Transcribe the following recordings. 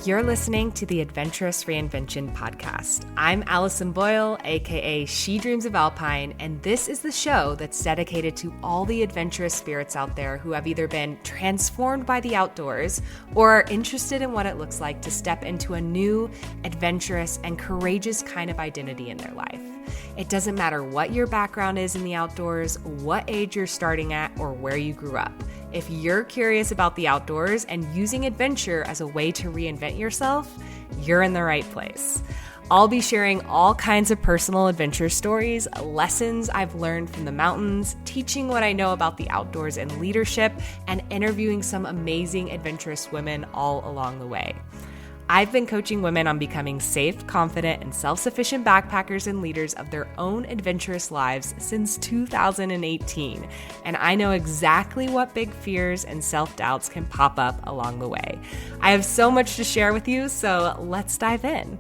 You're listening to the Adventurous Reinvention podcast. I'm Allison Buil, aka She Dreams of Alpine, and this is the show that's dedicated to all the adventurous spirits out there who have either been transformed by the outdoors or are interested in what it looks like to step into a new, adventurous, and courageous kind of identity in their life. It doesn't matter what your background is in the outdoors, what age you're starting at, or where you grew up. If you're curious about the outdoors and using adventure as a way to reinvent yourself, you're in the right place. I'll be sharing all kinds of personal adventure stories, lessons I've learned from the mountains, teaching what I know about the outdoors and leadership, and interviewing some amazing adventurous women all along the way. I've been coaching women on becoming safe, confident, and self-sufficient backpackers and leaders of their own adventurous lives since 2018, and I know exactly what big fears and self-doubts can pop up along the way. I have so much to share with you, so let's dive in.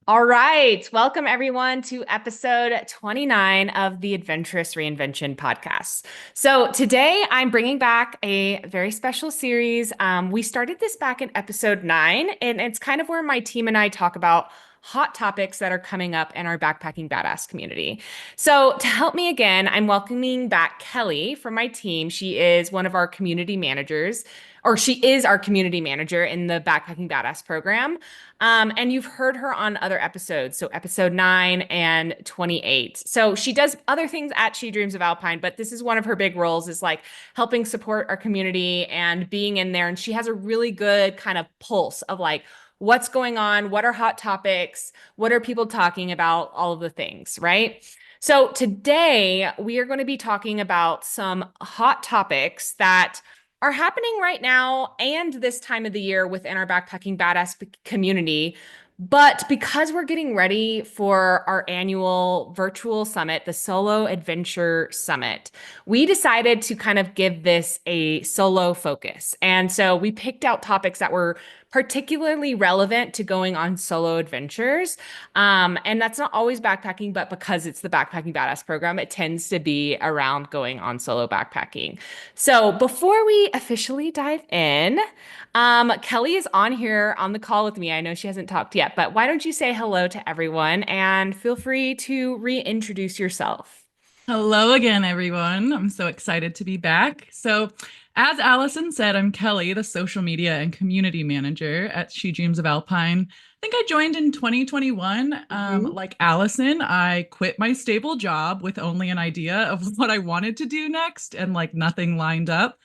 All right. Welcome, everyone, to episode 29 of the Adventurous Reinvention podcast. So today I'm bringing back a very special series. We started this back in episode 9, and it's kind of where my team and I talk about hot topics that are coming up in our backpacking badass community. So to help me again, I'm welcoming back Kelly from my team. She is one of our community managers, or she is our community manager in the Backpacking Badass program. And you've heard her on other episodes, so episode 9 and 28. So she does other things at She Dreams of Alpine, but this is one of her big roles, is like helping support our community and being in there. And she has a really good kind of pulse of like, what's going on? What are hot topics? What are people talking about? All of the things, right? So today we are going to be talking about some hot topics that are happening right now and this time of the year within our backpacking badass community. But because we're getting ready for our annual virtual summit, the Solo Adventure Summit, we decided to kind of give this a solo focus. And so we picked out topics that were particularly relevant to going on solo adventures. And that's not always backpacking, but because it's the Backpacking Badass program, it tends to be around going on solo backpacking. So before we officially dive in, Kelly is on here on the call with me. I know she hasn't talked yet, but why don't you say hello to everyone and feel free to reintroduce yourself? Hello again, everyone. I'm so excited to be back. So, as Allison said, I'm Kelly, the social media and community manager at She Dreams of Alpine. I think I joined in 2021. Mhm. Like Allison, I quit my stable job with only an idea of what I wanted to do next and like nothing lined up.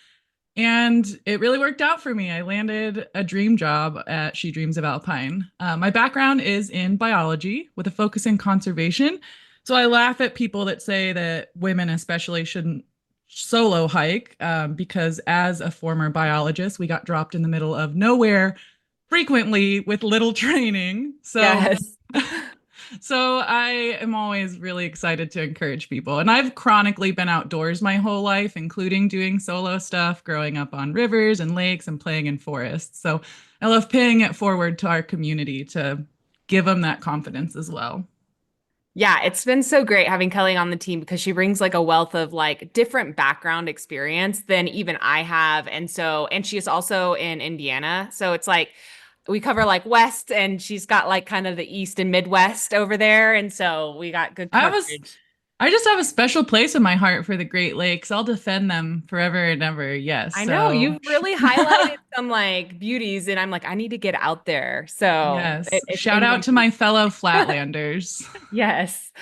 And it really worked out for me. I landed a dream job at She Dreams of Alpine. My background is in biology with a focus in conservation. So I laugh at people that say that women, especially, shouldn't solo hike because, as a former biologist, we got dropped in the middle of nowhere frequently with little training. So Yes. so I am always really excited to encourage people. And I've chronically been outdoors my whole life, including doing solo stuff, growing up on rivers and lakes and playing in forests. So I love paying it forward to our community to give them that confidence as well. Yeah, it's been so great having Kelly on the team because she brings like a wealth of like different background experience than even I have. And she is also in Indiana. So it's like we cover like West and she's got like kind of the East and Midwest over there. And so we got good I was coverage. I just have a special place in my heart for the Great Lakes. I'll defend them forever and ever. Yes. I know So you've really highlighted some like beauties, and I'm like, I need to get out there. So yes. it's Shout in out my to my fellow Flatlanders. Yes.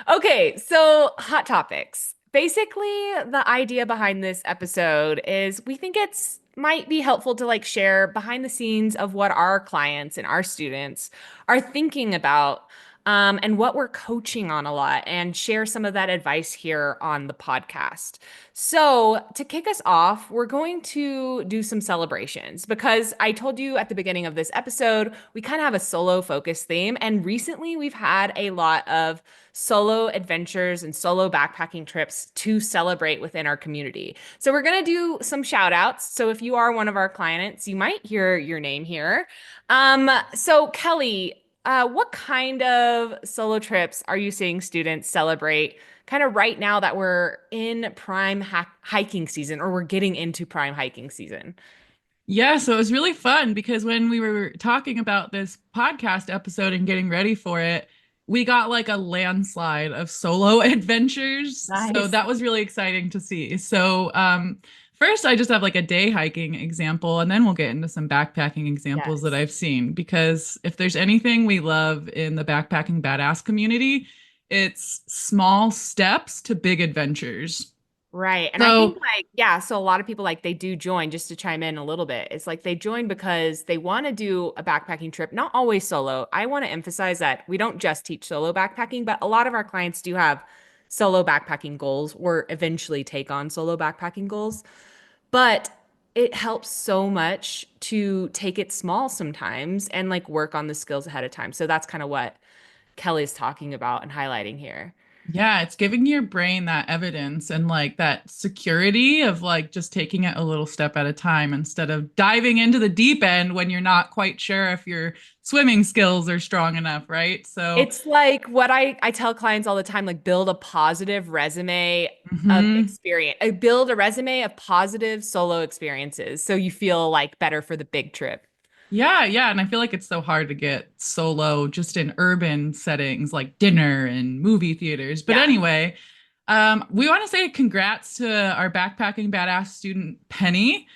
Okay, so hot topics. Basically, the idea behind this episode is we think it's might be helpful to like share behind the scenes of what our clients and our students are thinking about and what we're coaching on a lot and share some of that advice here on the podcast. So, to kick us off, we're going to do some celebrations because I told you at the beginning of this episode, we kind of have a solo focus theme. And recently, we've had a lot of solo adventures and solo backpacking trips to celebrate within our community. So, we're going to do some shout outs. So, if you are one of our clients, you might hear your name here. So, Kelly, what kind of solo trips are you seeing students celebrate kind of right now that we're in prime hiking season or we're getting into prime hiking season? Yeah, so it was really fun because when we were talking about this podcast episode and getting ready for it, we got like a landslide of solo adventures. So Nice. that was really exciting to see. So, first, I just have like a day hiking example, and then we'll get into some backpacking examples that Yes. I've seen. Because if there's anything we love in the backpacking badass community, it's small steps to big adventures. Right. And I think So, like, yeah, so a lot of people like they do join just to chime in a little bit. It's like they join because they want to do a backpacking trip, not always solo. I want to emphasize that we don't just teach solo backpacking, but a lot of our clients do have solo backpacking goals or eventually take on solo backpacking goals. But it helps so much to take it small sometimes and like work on the skills ahead of time. So that's kind of what Kelly's talking about and highlighting here. yeah, it's giving your brain that evidence and like that security of like just taking it a little step at a time instead of diving into the deep end when you're not quite sure if your swimming skills are strong enough, right? So, It's like what I tell clients all the time, like build a positive resume of mhm. experience. Build a resume of positive solo experiences so you feel like better for the big trip. Yeah, yeah. And I feel like it's so hard to get solo just in urban settings like dinner and movie theaters. But Yeah. anyway, we want to say congrats to our backpacking badass student, Penny.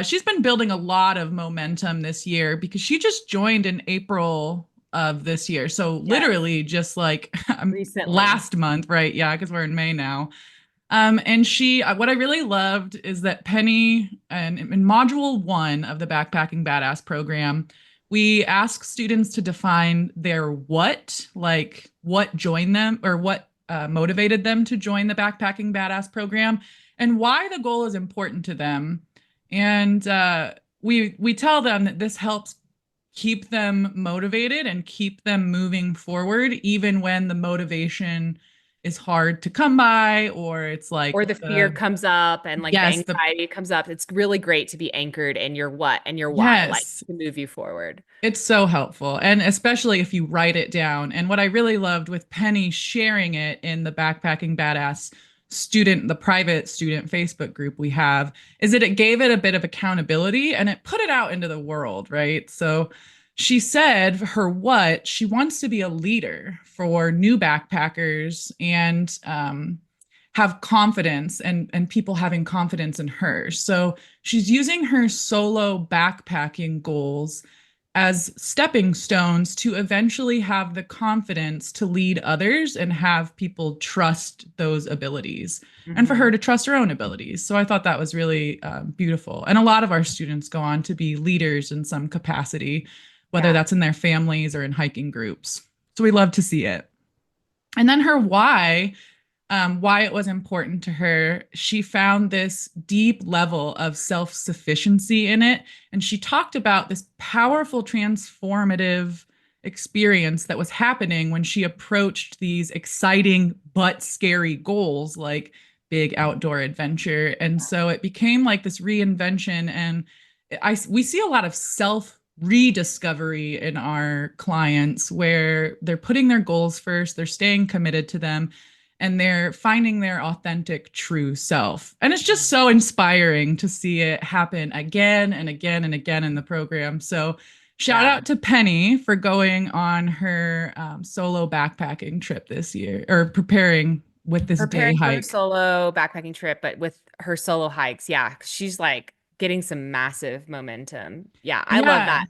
She's been building a lot of momentum this year because she just joined in April of this year. So Yes. literally just like Recently. last month, right? Yeah, because we're in May now. And what I really loved is that Penny, and in module one of the Backpacking Badass program, we ask students to define their what, like what joined them or what motivated them to join the Backpacking Badass program, and why the goal is important to them. And we tell them that this helps keep them motivated and keep them moving forward, even when the motivation is hard to come by, or it's like Or the fear comes up and like the yes, the anxiety comes up. It's really great to be anchored in your what and your why, like yes, to move you forward. it's so helpful. And especially if you write it down. And what I really loved with Penny sharing it in the Backpacking Badass the private student Facebook group we have, is that it gave it a bit of accountability and it put it out into the world, right? So she said her what she wants to be a leader for new backpackers and have confidence and people having confidence in her. So she's using her solo backpacking goals as stepping stones to eventually have the confidence to lead others and have people trust those abilities and for her Hmm. to trust her own abilities. So I thought that was really beautiful. And a lot of our students go on to be leaders in some capacity, whether Yeah. that's in their families or in hiking groups. So we love to see it. And then her why it was important to her. She found this deep level of self sufficiency in it. And she talked about this powerful transformative experience that was happening when she approached these exciting but scary goals like big outdoor adventure. And so it became like this reinvention. And we see a lot of self rediscovery in our clients where they're putting their goals first, they're staying committed to them, and they're finding their authentic true self. And it's just so inspiring to see it happen again and again and again in the program. So shout Yeah. out to Penny for going on her solo backpacking trip this year or preparing with this day Preparing for her hike. solo backpacking trip, but with her solo hikes, yeah, she's like getting some massive momentum. Yeah, I love Yeah, that.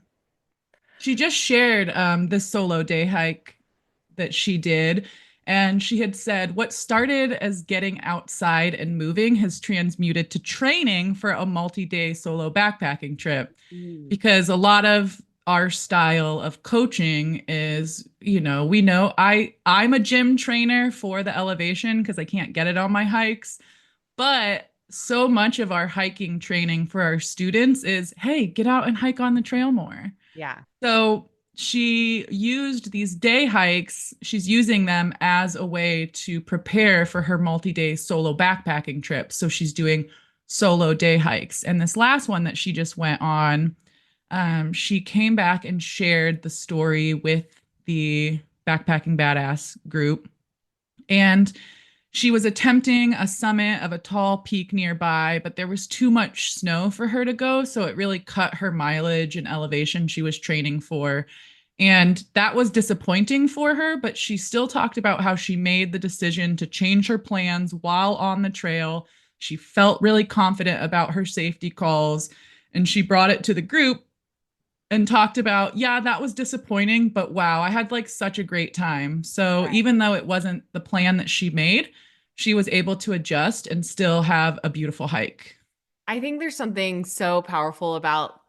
she just shared this solo day hike that she did. And she had said, what started as getting outside and moving has transmuted to training for a multi day solo backpacking trip. Mm. Because a lot of our style of coaching is, we know I'm a gym trainer for the elevation because I can't get it on my hikes. But so much of our hiking training for our students is, hey, get out and hike on the trail more. Yeah. So she used these day hikes, she's using them as a way to prepare for her multi day solo backpacking trip. So she's doing solo day hikes. And this last one that she just went on, she came back and shared the story with the Backpacking Badass group. And She was attempting a summit of a tall peak nearby, but there was too much snow for her to go. So it really cut her mileage and elevation she was training for. And that was disappointing for her, but she still talked about how she made the decision to change her plans while on the trail. She felt really confident about her safety calls, and she brought it to the group and talked about, yeah, that was disappointing, but wow, I had like such a great time. So Right. even though it wasn't the plan that she made, she was able to adjust and still have a beautiful hike. I think there's something so powerful about,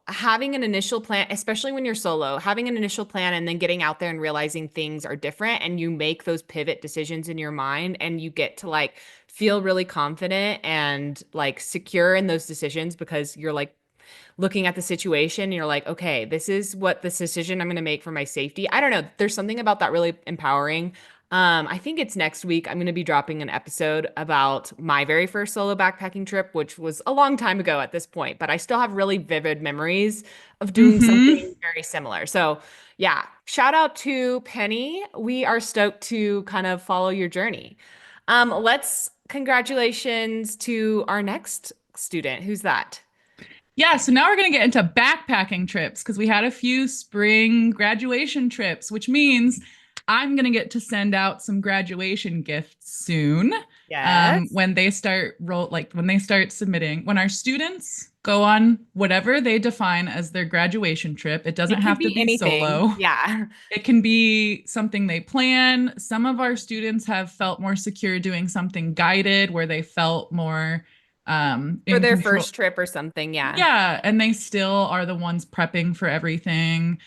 having an initial plan, especially when you're solo, having an initial plan and then getting out there and realizing things are different and you make those pivot decisions in your mind and you get to like feel really confident and like secure in those decisions because you're like looking at the situation and you're like, okay, this is what this decision I'm going to make for my safety. I don't know. There's something about that really empowering. I think it's next week. I'm going to be dropping an episode about my very first solo backpacking trip, which was a long time ago at this point, but I still have really vivid memories of doing Mm-hmm. something very similar. So, yeah, shout out to Penny. We are stoked to kind of follow your journey. Let's congratulations to our next student. Who's that? Yeah, so now we're going to get into backpacking trips because we had a few spring graduation trips, which means I'm going to get to send out some graduation gifts soon. Yes. When they start when they start submitting, when our students go on whatever they define as their graduation trip, it doesn't It can have to be be anything. solo. Yeah. It can be something they plan. Some of our students have felt more secure doing something guided where they felt more For in their control. first trip or something. Yeah. Yeah, and they still are the ones prepping for everything.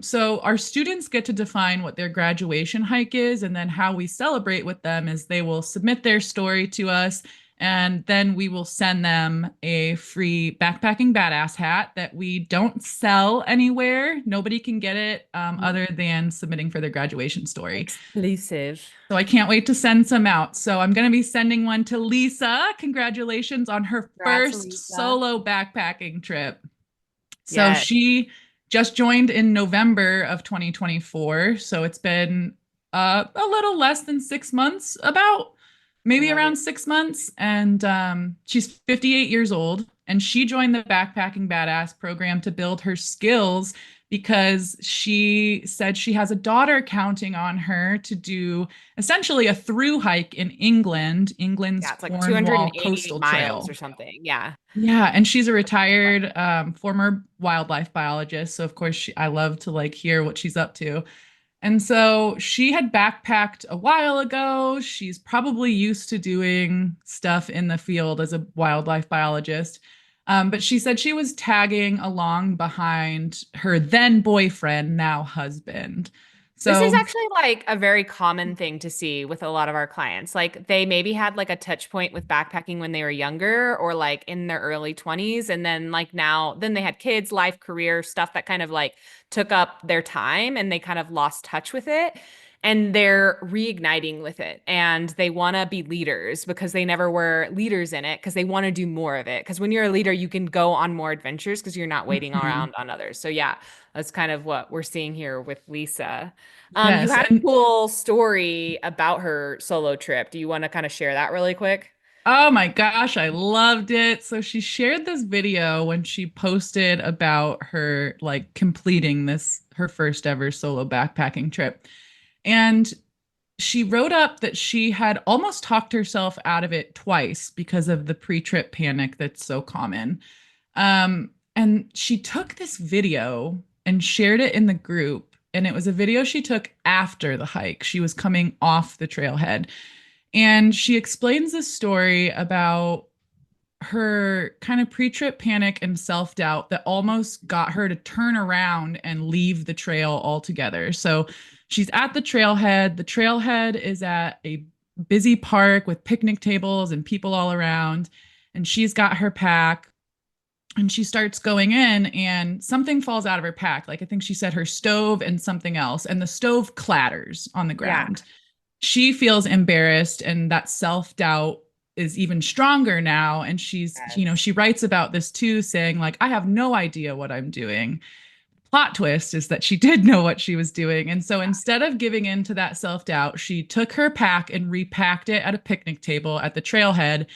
So our students get to define what their graduation hike is, and then how we celebrate with them is they will submit their story to us, and then we will send them a free backpacking badass hat that we don't sell anywhere. Nobody can get it Mhm. other than submitting for their graduation story. Exclusive. So I can't wait to send some out. So I'm going to be sending one to Lisa. Congratulations on her Congrats, first Elisa. solo backpacking trip. So Yes. she just joined in November of 2024. So it's been a little less than 6 months, about I maybe love around it. 6 months. And she's 58 years old. And she joined the Backpacking Badass program to build her skills because she said she has a daughter counting on her to do essentially a through hike in England, England's Yeah, it's like Cornwall 288 Coastal miles or Trail. something. Yeah. Yeah, and she's a retired former wildlife biologist, so of course I love to like hear what she's up to. And so she had backpacked a while ago. She's probably used to doing stuff in the field as a wildlife biologist. But she said she was tagging along behind her then boyfriend, now husband. This is So, actually like a very common thing to see with a lot of our clients. Like they maybe had like a touch point with backpacking when they were younger or like in their early 20s. And then like now, then they had kids, life, career, stuff that kind of like took up their time and they kind of lost touch with it. And they're reigniting with it. And they want to be leaders because they never were leaders in it because they want to do more of it. Because when you're a leader, you can go on more adventures because you're not waiting mhm, around on others. So yeah, that's kind of what we're seeing here with Lisa. You yes. had a And cool story about her solo trip. Do you want to kind of share that really quick? oh my gosh, I loved it. So she shared this video when she posted about her like completing this her first ever solo backpacking trip. And she wrote up that she had almost talked herself out of it twice because of the pre-trip panic that's so common. And she took this video and shared it in the group. And it was a video she took after the hike. She was coming off the trailhead. And she explains this story about her kind of pre-trip panic and self-doubt that almost got her to turn around and leave the trail altogether. So she's at the trailhead. The trailhead is at a busy park with picnic tables and people all around. And she's got her pack and she starts going in and something falls out of her pack. Like I think she said her stove and something else. And the stove clatters on the Yeah. ground. She feels embarrassed and that self-doubt is even stronger now, and she's, Yes. she writes about this too, saying like, I have no idea what I'm doing. plot twist is that she did know what she was doing. And so instead of giving in to that self doubt, she took her pack and repacked it at a picnic table at the trailhead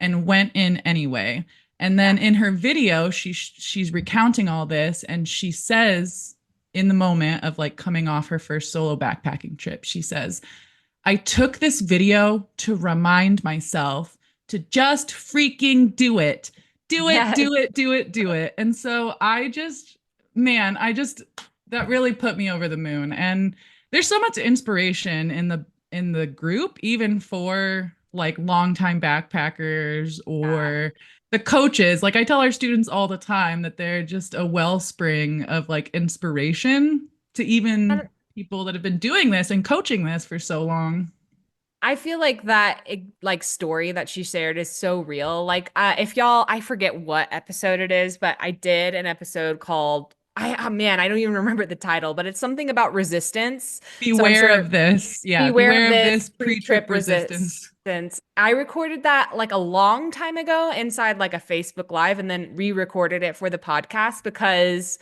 and went in anyway. And then Yeah. in her video, she's recounting all this, and she says in the moment of like coming off her first solo backpacking trip, she says, I took this video to remind myself to just freaking do it. Do it, Yes. do it, do it, do it. And so man, that really put me over the moon. And there's so much inspiration in the group, even for like longtime backpackers Yeah. or the coaches. Like I tell our students all the time that they're just a wellspring of like inspiration to even And people that have been doing this and coaching this for so long. I feel like like story that she shared is so real. Like if I forget what episode it is, but I did an episode called man, I don't even remember the title, but it's something about resistance. So I'm Beware sure of this. Yeah, beware of beware of this this pre-trip pre-trip resistance. resistance. I recorded that like a long time ago inside like a Facebook Live and then re-recorded it for the podcast because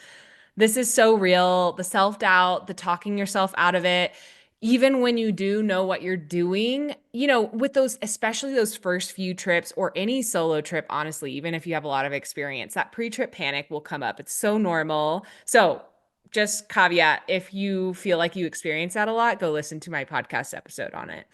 this is so real. The self-doubt, the talking yourself out of it. Even when you do know what you're doing, with those, especially those first few trips or any solo trip, honestly, even if you have a lot of experience, that pre-trip panic will come up. It's so normal. So, just caveat, if you feel like you experience that a lot, go listen to my podcast episode on it.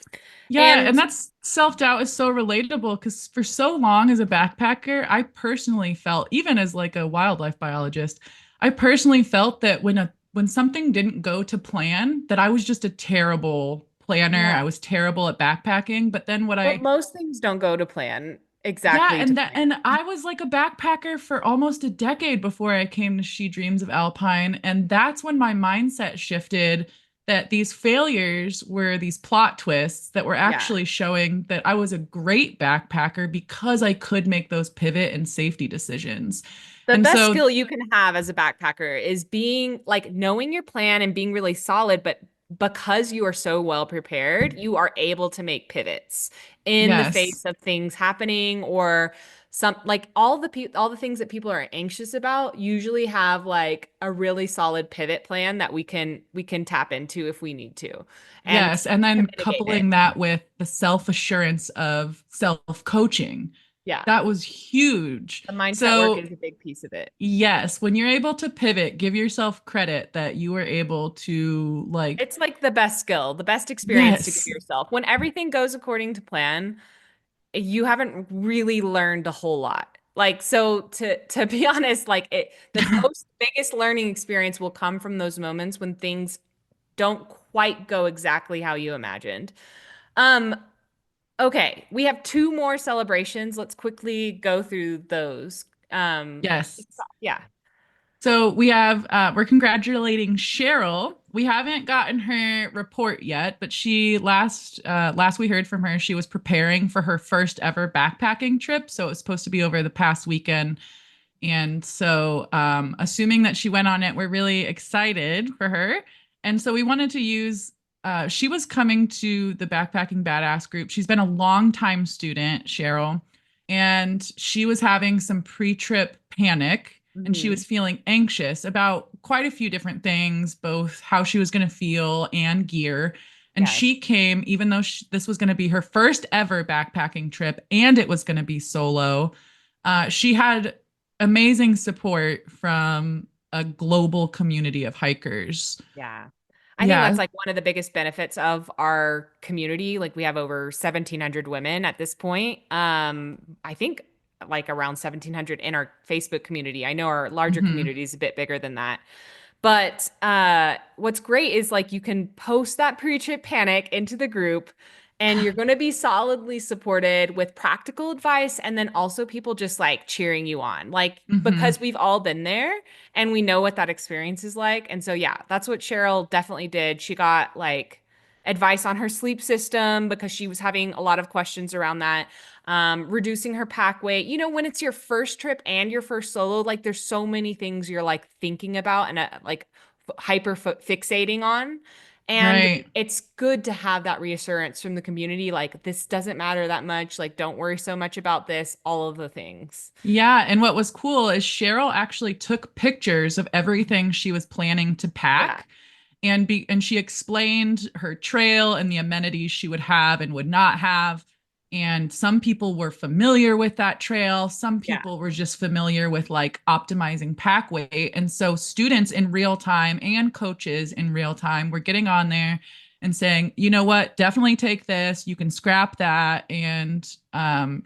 Yeah, And and that's self-doubt is so relatable because for so long as a backpacker, I personally felt, even as like a wildlife biologist, I personally felt that when something didn't go to plan, that I was just a terrible planner. I yeah, was terrible at backpacking. But then but most things don't go to plan yeah, exactly to plan. and I was like a backpacker for almost a decade before I came to She Dreams of Alpine, and that's when my mindset shifted that these failures were these plot twists that were Yeah. actually showing that I was a great backpacker because I could make those pivot and safety decisions. The And best so skill you can have as a backpacker is being like knowing your plan and being really solid, but because you are so well prepared, you are able to make pivots in the yes. face of things happening or some like all the things that people are anxious about usually have like a really solid pivot plan that we can tap into if we need to and Yes, and to then mitigate it. coupling that with the self-assurance of self-coaching. Yeah. That was huge. The mindset work So is a big piece of it. yes, when you're able to pivot, give yourself credit that you were able to like, It's like the best skill, the best experience to give yes. yourself. When everything goes according to plan, you haven't really learned a whole lot. Like so to be honest, like the most biggest learning experience will come from those moments when things don't quite go exactly how you imagined. Um okay, we have two more celebrations. Let's quickly go through those. Um Yes. yeah. So we're congratulating Cheryl. We haven't gotten her report yet, but she last we heard from her, she was preparing for her first ever backpacking trip. So it was supposed to be over the past weekend. And so, assuming that she went on it, we're really excited for her. And so, we wanted to she was coming to the Backpacking Badass group. She's been a longtime student, Cheryl, and she was having some pre trip panic and she Mhm. was feeling anxious about quite a few different things, both how she was going to feel and gear. And she Yes. came, even though this was going to be her first ever backpacking trip and it was going to be solo. She had amazing support from a global community of hikers. Yeah. I think Yeah. that's like one of the biggest benefits of our community. Like we have over 1,700 women at this point. I think like around 1,700 in our Facebook community. I know our larger Hmm. community is a bit bigger than that. But what's great is like you can post that pre-trip panic into the group and you're going to be solidly supported with practical advice and then also people just like cheering you on. Like Hmm. because we've all been there and we know what that experience is like. And so yeah, that's what Cheryl definitely did. She got like advice on her sleep system because she was having a lot of questions around that. Reducing her pack weight. When it's your first trip and your first solo, like there's so many things you're like thinking about and like hyper fixating on. And Right. it's good to have that reassurance from the community, like, this doesn't matter that much. Like, don't worry so much about this, all of the things. Yeah, and what was cool is Cheryl actually took pictures of everything she was planning to Yeah. pack and she explained her trail and the amenities she would have and would not have. And some people were familiar with that trail, some Yeah. people were just familiar with like optimizing pack weight. And so students in real time and coaches in real time were getting on there and saying, you know what, definitely take this. You can scrap that. And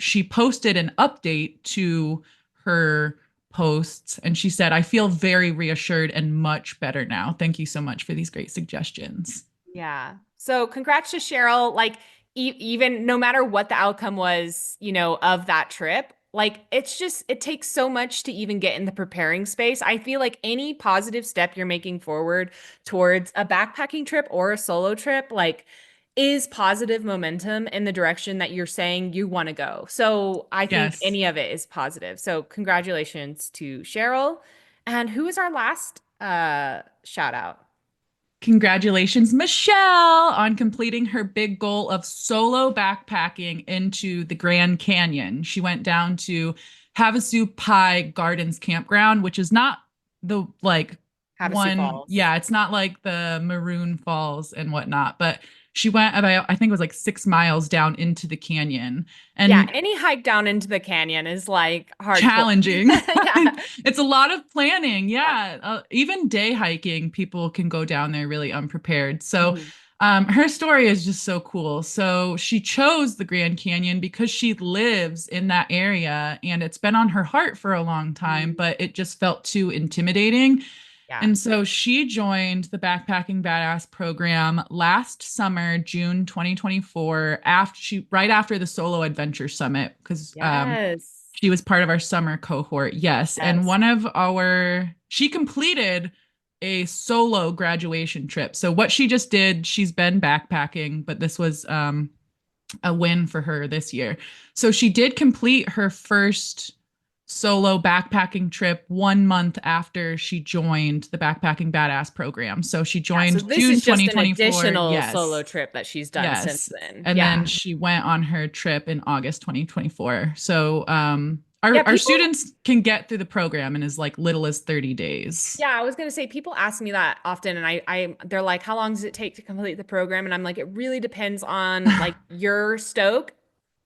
she posted an update to her posts and she said, I feel very reassured and much better now. Thank you so much for these great suggestions. Yeah. So congrats to Cheryl. Like, even no matter what the outcome was, of that trip, like, it's just, it takes so much to even get in the preparing space. I feel like any positive step you're making forward towards a backpacking trip or a solo trip, like, is positive momentum in the direction that you're saying you want to go. So I think Yes. any of it is positive. So congratulations to Cheryl. And who is our last shout out? Congratulations, Michelle, on completing her big goal of solo backpacking into the Grand Canyon. She went down to Havasu Pie Gardens Campground, which is not the like Havasu one, Falls. yeah, it's not like the Maroon Falls and whatnot, but she went about, I think it was like 6 miles down into the canyon Yeah, and any hike down into the canyon is like hardcore. challenging. Yeah. It's a lot of planning. Yeah. Yeah. Even day hiking, people can go down there really unprepared. So, Mhm. her story is just so cool. So, she chose the Grand Canyon because she lives in that area and it's been on her heart for a long time, Mhm. but it just felt too intimidating. Yeah. And so she joined the Backpacking Badass program last summer, June 2024, right after the Solo Adventure Summit, because Yes. she was part of our summer cohort. Yes. And Yes. she completed a solo graduation trip. So what she just did, she's been backpacking, but this was a win for her this year. So she did complete her first solo backpacking trip 1 month after she joined the Backpacking Badass program. So she Yeah. So joined this June is just an 2024. additional solo Yes. trip that she's done since Yes. then. And then Yeah. she went on her trip in August 2024. So Yeah. our People, students can get through the program in as like little as 30 days. yeah, I was gonna say people ask me that often, and they're like, "How long does it take to complete the program?" And I'm like, it really depends on like your stoke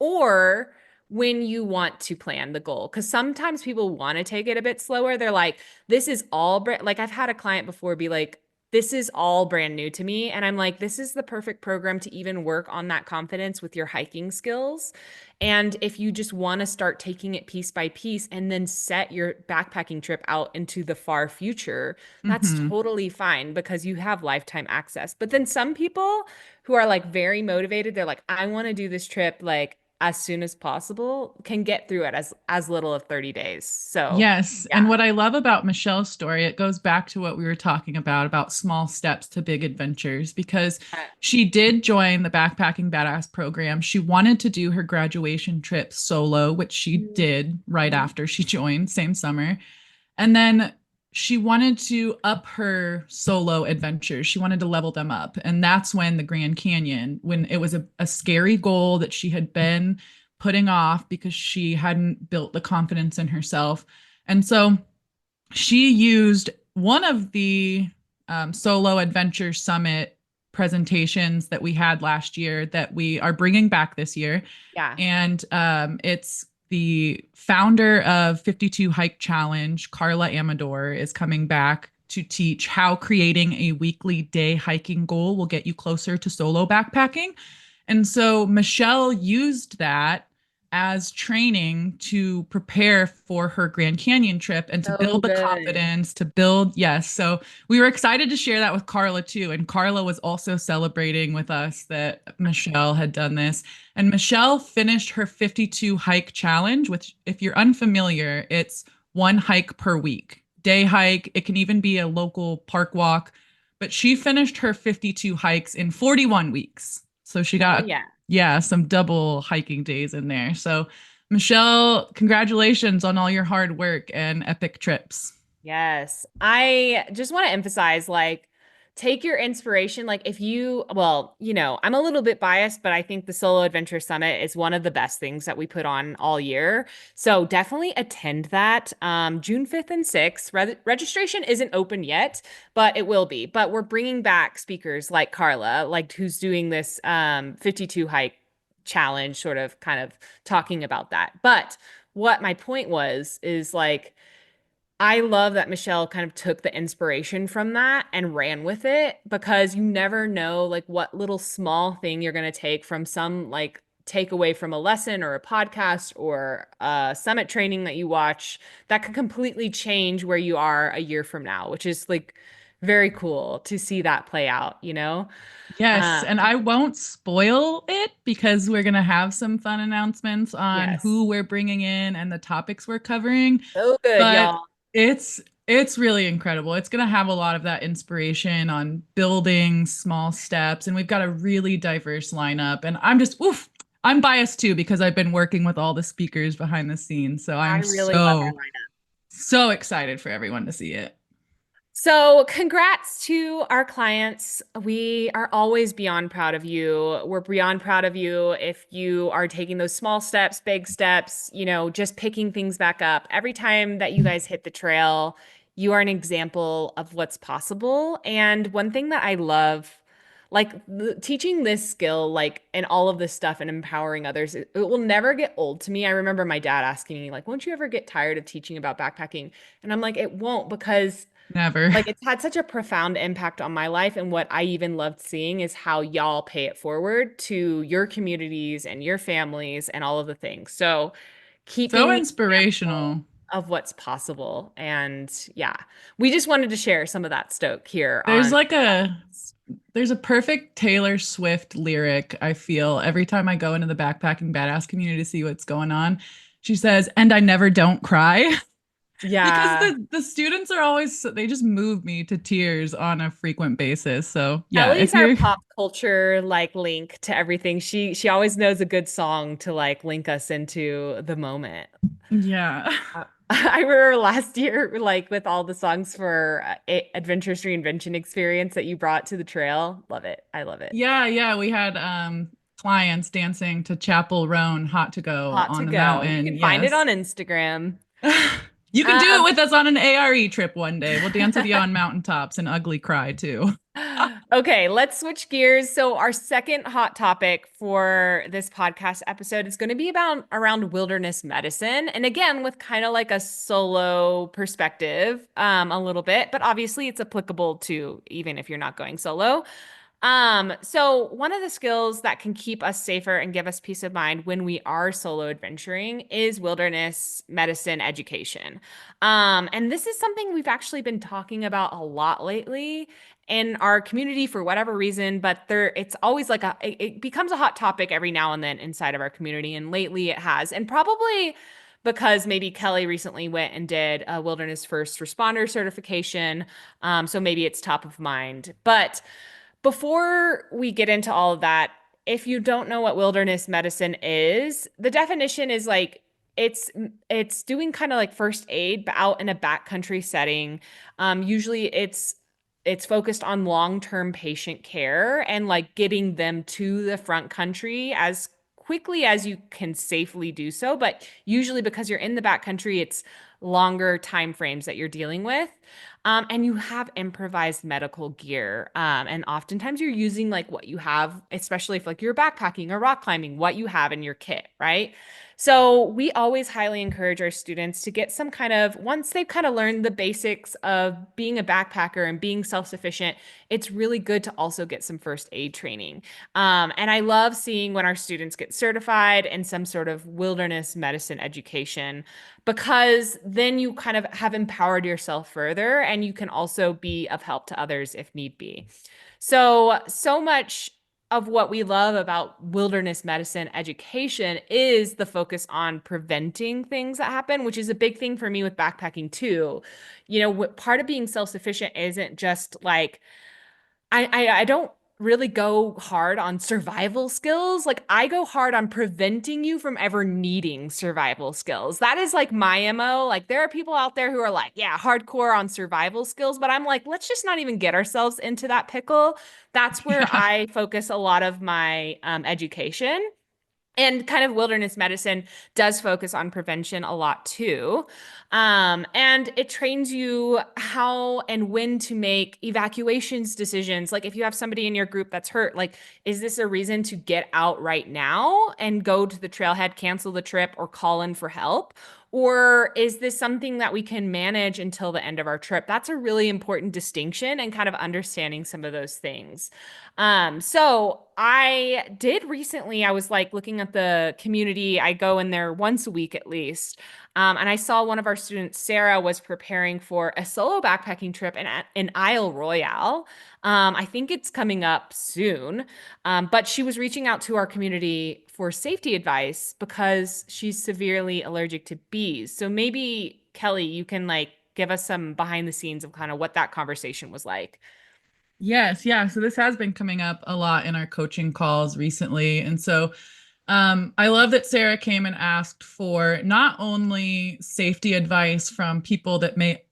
or when you want to plan the goal. Because sometimes people want to take it a bit slower. They're like, "This is all like I've had a client before be like, "This is all brand new to me," and I'm like, "This is the perfect program to even work on that confidence with your hiking skills." And if you just want to start taking it piece by piece and then set your backpacking trip out into the far future, that's Hmm. totally fine because you have lifetime access. But then some people who are like very motivated, they're like, I want to do this trip like as soon as possible, can get through it as little as 30 days. So, Yes. And yeah. what I love about Michelle's story, it goes back to what we were talking about small steps to big adventures, because she did join the Backpacking Badass program. She wanted to do her graduation trip solo, which she did right Mhm. after she joined, same summer. And then she wanted to up her solo adventures. She wanted to level them up. And that's when the Grand Canyon, when it was a scary goal that she had been putting off because she hadn't built the confidence in herself. And so she used one of the solo adventure summit presentations that we had last year that we are bringing back this year. Yeah. And it's the founder of 52 Hike Challenge, Carla Amador, is coming back to teach how creating a weekly day hiking goal will get you closer to solo backpacking. And so Michelle used that as training to prepare for her Grand Canyon trip and to So build the good. confidence to build, yes. So we were excited to share that with Carla too. And Carla was also celebrating with us that Michelle had done this. And Michelle finished her 52 hike challenge, which, if you're unfamiliar, it's one hike per week, day hike. It can even be a local park walk. But she finished her 52 hikes in 41 weeks. So she Hell got, yeah. yeah, some double hiking days in there. So, Michelle, congratulations on all your hard work and epic trips. Yes. I just want to emphasize like take your inspiration. Like if you, well, I'm a little bit biased, but I think the Solo Adventure Summit is one of the best things that we put on all year. So definitely attend that. June 5th and 6th. Registration isn't open yet, but it will be. But we're bringing back speakers like Carla, like who's doing this 52 hike challenge, sort of kind of talking about that. But what my point was is like, I love that Michelle kind of took the inspiration from that and ran with it because you never know like what little small thing you're going to take from some like takeaway from a lesson or a podcast or a summit training that you watch that could completely change where you are a year from now, which is like very cool to see that play out, you know? Yes, and Um, I won't spoil it because we're going to have some fun announcements on yes. who we're bringing in and the topics we're covering, So good, but y'all. it's really incredible. It's going to have a lot of that inspiration on building small steps, and we've got a really diverse lineup, and I'm biased too because I've been working with all the speakers behind the scenes, so I I'm really love our so excited for everyone to see it. So, congrats to our clients. We are always beyond proud of you. We're beyond proud of you if you are taking those small steps, big steps, just picking things back up. Every time that you guys hit the trail, you are an example of what's possible. And one thing that I love, like teaching this skill, like, and all of this stuff and empowering others, it will never get old to me. I remember my dad asking me, like, won't you ever get tired of teaching about backpacking? And I'm like, it won't because Never. like it's had such a profound impact on my life. And what I even loved seeing is how y'all pay it forward to your communities and your families and all of the things. So So keeping the example inspirational. of what's possible. And yeah, we just wanted to share some of that stoke here There's on. like a there's a perfect Taylor Swift lyric, I feel, every time I go into the backpacking badass community to see what's going on. She says, "And I never don't cry." Because Yeah. the students are always they just move me to tears on a frequent basis. So, yeah, Ellie's if our you're pop culture like link to everything. She always knows a good song to like link us into the moment. yeah. I remember last year, like with all the songs for Adventurous Reinvention Experience that you brought to the trail. Love it. I love it. Yeah, yeah, we had clients dancing to Chapel Roan Hot to Go Hot to on the go. You mountain. can find it Yes. on Instagram. You can do it Um, with us on an ARE trip one day. We'll dance with you on mountaintops and ugly cry too. okay, let's switch gears. So our second hot topic for this podcast episode is going to be about around wilderness medicine. And again, with kind of like a solo perspective, a little bit, but obviously it's applicable to even if you're not going solo. So one of the skills that can keep us safer and give us peace of mind when we are solo adventuring is wilderness medicine education. And this is something we've actually been talking about a lot lately in our community for whatever reason, but it's always like it becomes a hot topic every now and then inside of our community. And lately it has, and probably because maybe Kelly recently went and did a wilderness first responder certification. So maybe it's top of mind. But before we get into all of that, if you don't know what wilderness medicine is, the definition is like it's it's doing kind of like first aid but out in a backcountry setting. Usually it's focused on long-term patient care and like getting them to the front country as quickly as you can safely do so. But usually because you're in the backcountry, it's longer time frames that you're dealing with. And you have improvised medical gear. And oftentimes you're using like what you have, especially if like you're backpacking or rock climbing, what you have in your kit, right? So we always highly encourage our students to get some kind of, once they've kind of learned the basics of being a backpacker and being self-sufficient, it's really good to also get some first aid training. And I love seeing when our students get certified in some sort of wilderness medicine education because then you kind of have empowered yourself further and you can also be of help to others if need be. So much of what we love about wilderness medicine education is the focus on preventing things that happen, which is a big thing for me with backpacking too. Part of being self-sufficient isn't just like I don't really go hard on survival skills. Like I go hard on preventing you from ever needing survival skills. That is like my MO. Like there are people out there who are like, yeah, hardcore on survival skills, but I'm like, let's just not even get ourselves into that pickle. That's where Yeah. I focus a lot of my education. And kind of wilderness medicine does focus on prevention a lot too. And it trains you how and when to make evacuations decisions. Like if you have somebody in your group that's hurt, like, is this a reason to get out right now and go to the trailhead, cancel the trip, or call in for help? Or is this something that we can manage until the end of our trip? That's a really important distinction and kind of understanding some of those things. So I did recently, I was like looking at the community. I go in there once a week at least. And I saw one of our students, Sarah, was preparing for a solo backpacking trip in Isle Royale. I think it's coming up soon. But she was reaching out to our community for safety advice because she's severely allergic to bees. So maybe, Kelly, you can like give us some behind the scenes of kind of what that conversation was like. Yes, yeah. So this has been coming up a lot in our coaching calls recently. And so I love that Sarah came and asked for not only safety advice from people that may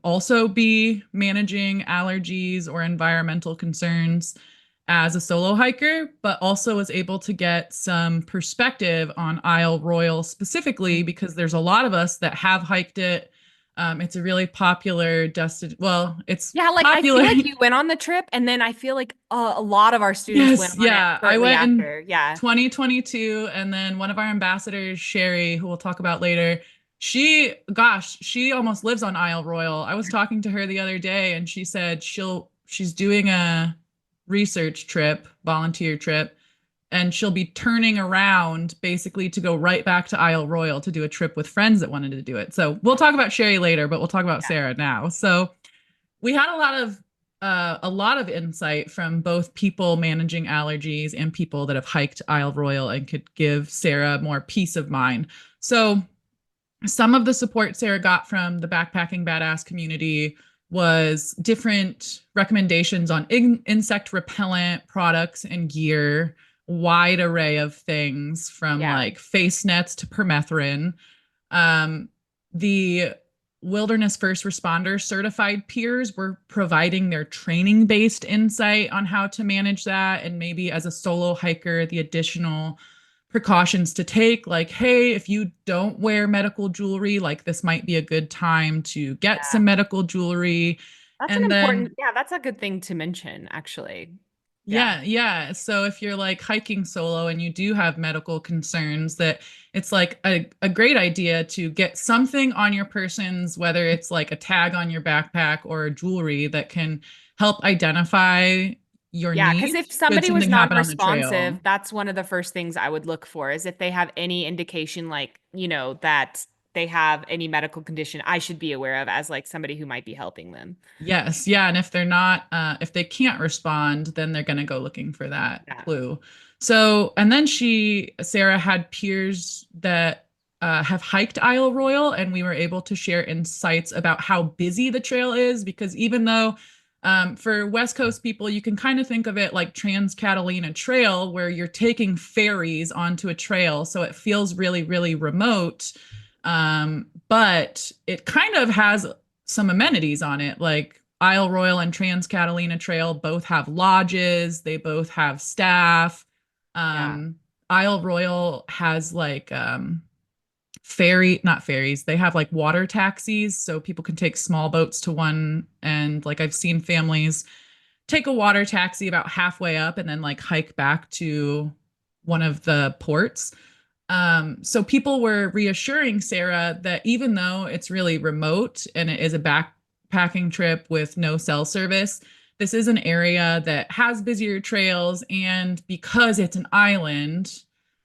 also be managing allergies or environmental concerns as a solo hiker, but also was able to get some perspective on Isle Royal specifically because there's a lot of us that have hiked it. It's a really popular destination. Well, it's Yeah, like I popular. feel like you went on the trip, and then I feel like a lot of our students went Yes, on it yeah. I shortly went in after. Yeah, 2022, and then one of our ambassadors, Sherry, who we'll talk about later, she almost lives on Isle Royal. I was talking to her the other day, and she said she's doing a research trip, volunteer trip, and she'll be turning around basically to go right back to Isle Royal to do a trip with friends that wanted to do it. So we'll talk about Sherry later, but we'll talk about yeah, Sarah now. So we had a lot of insight from both people managing allergies and people that have hiked Isle Royal and could give Sarah more peace of mind. So some of the support Sarah got from the backpacking badass community was different recommendations on insect repellent products and gear, wide array of things from yeah, like face nets to permethrin. The wilderness first responder certified peers were providing their training based insight on how to manage that. And maybe as a solo hiker, the additional precautions to take, like, hey, if you don't wear medical jewelry, like this might be a good time to get yeah. some medical jewelry. That's an And then important, yeah, that's a good thing to mention, actually. Yeah, yeah, yeah. So if you're like hiking solo and you do have medical concerns, that it's like a great idea to get something on your persons, whether it's like a tag on your backpack or jewelry that can help identify your yeah. Because if needs should somebody was something happen on the trail. non-responsive, that's one of the first things I would look for is if they have any indication, like, that they have any medical condition I should be aware of as like somebody who might be helping them. Yes, yeah, and if they're not, if they can't respond, then they're going to go looking for that Yeah, clue. So, and then Sarah had peers that have hiked Isle Royal, and we were able to share insights about how busy the trail is. Because even though for West Coast people, you can kind of think of it like Trans Catalina Trail, where you're taking ferries onto a trail, so it feels really, really remote. But it kind of has some amenities on it, like Isle Royal and Trans Catalina Trail both have lodges, they both have staff. yeah, Um, Isle Royal has like not ferries, they have like water taxis, so people can take small boats to one. And like I've seen families take a water taxi about halfway up and then like hike back to one of the ports. So people were reassuring Sarah that even though it's really remote and it is a backpacking trip with no cell service, this is an area that has busier trails. And because it's an island,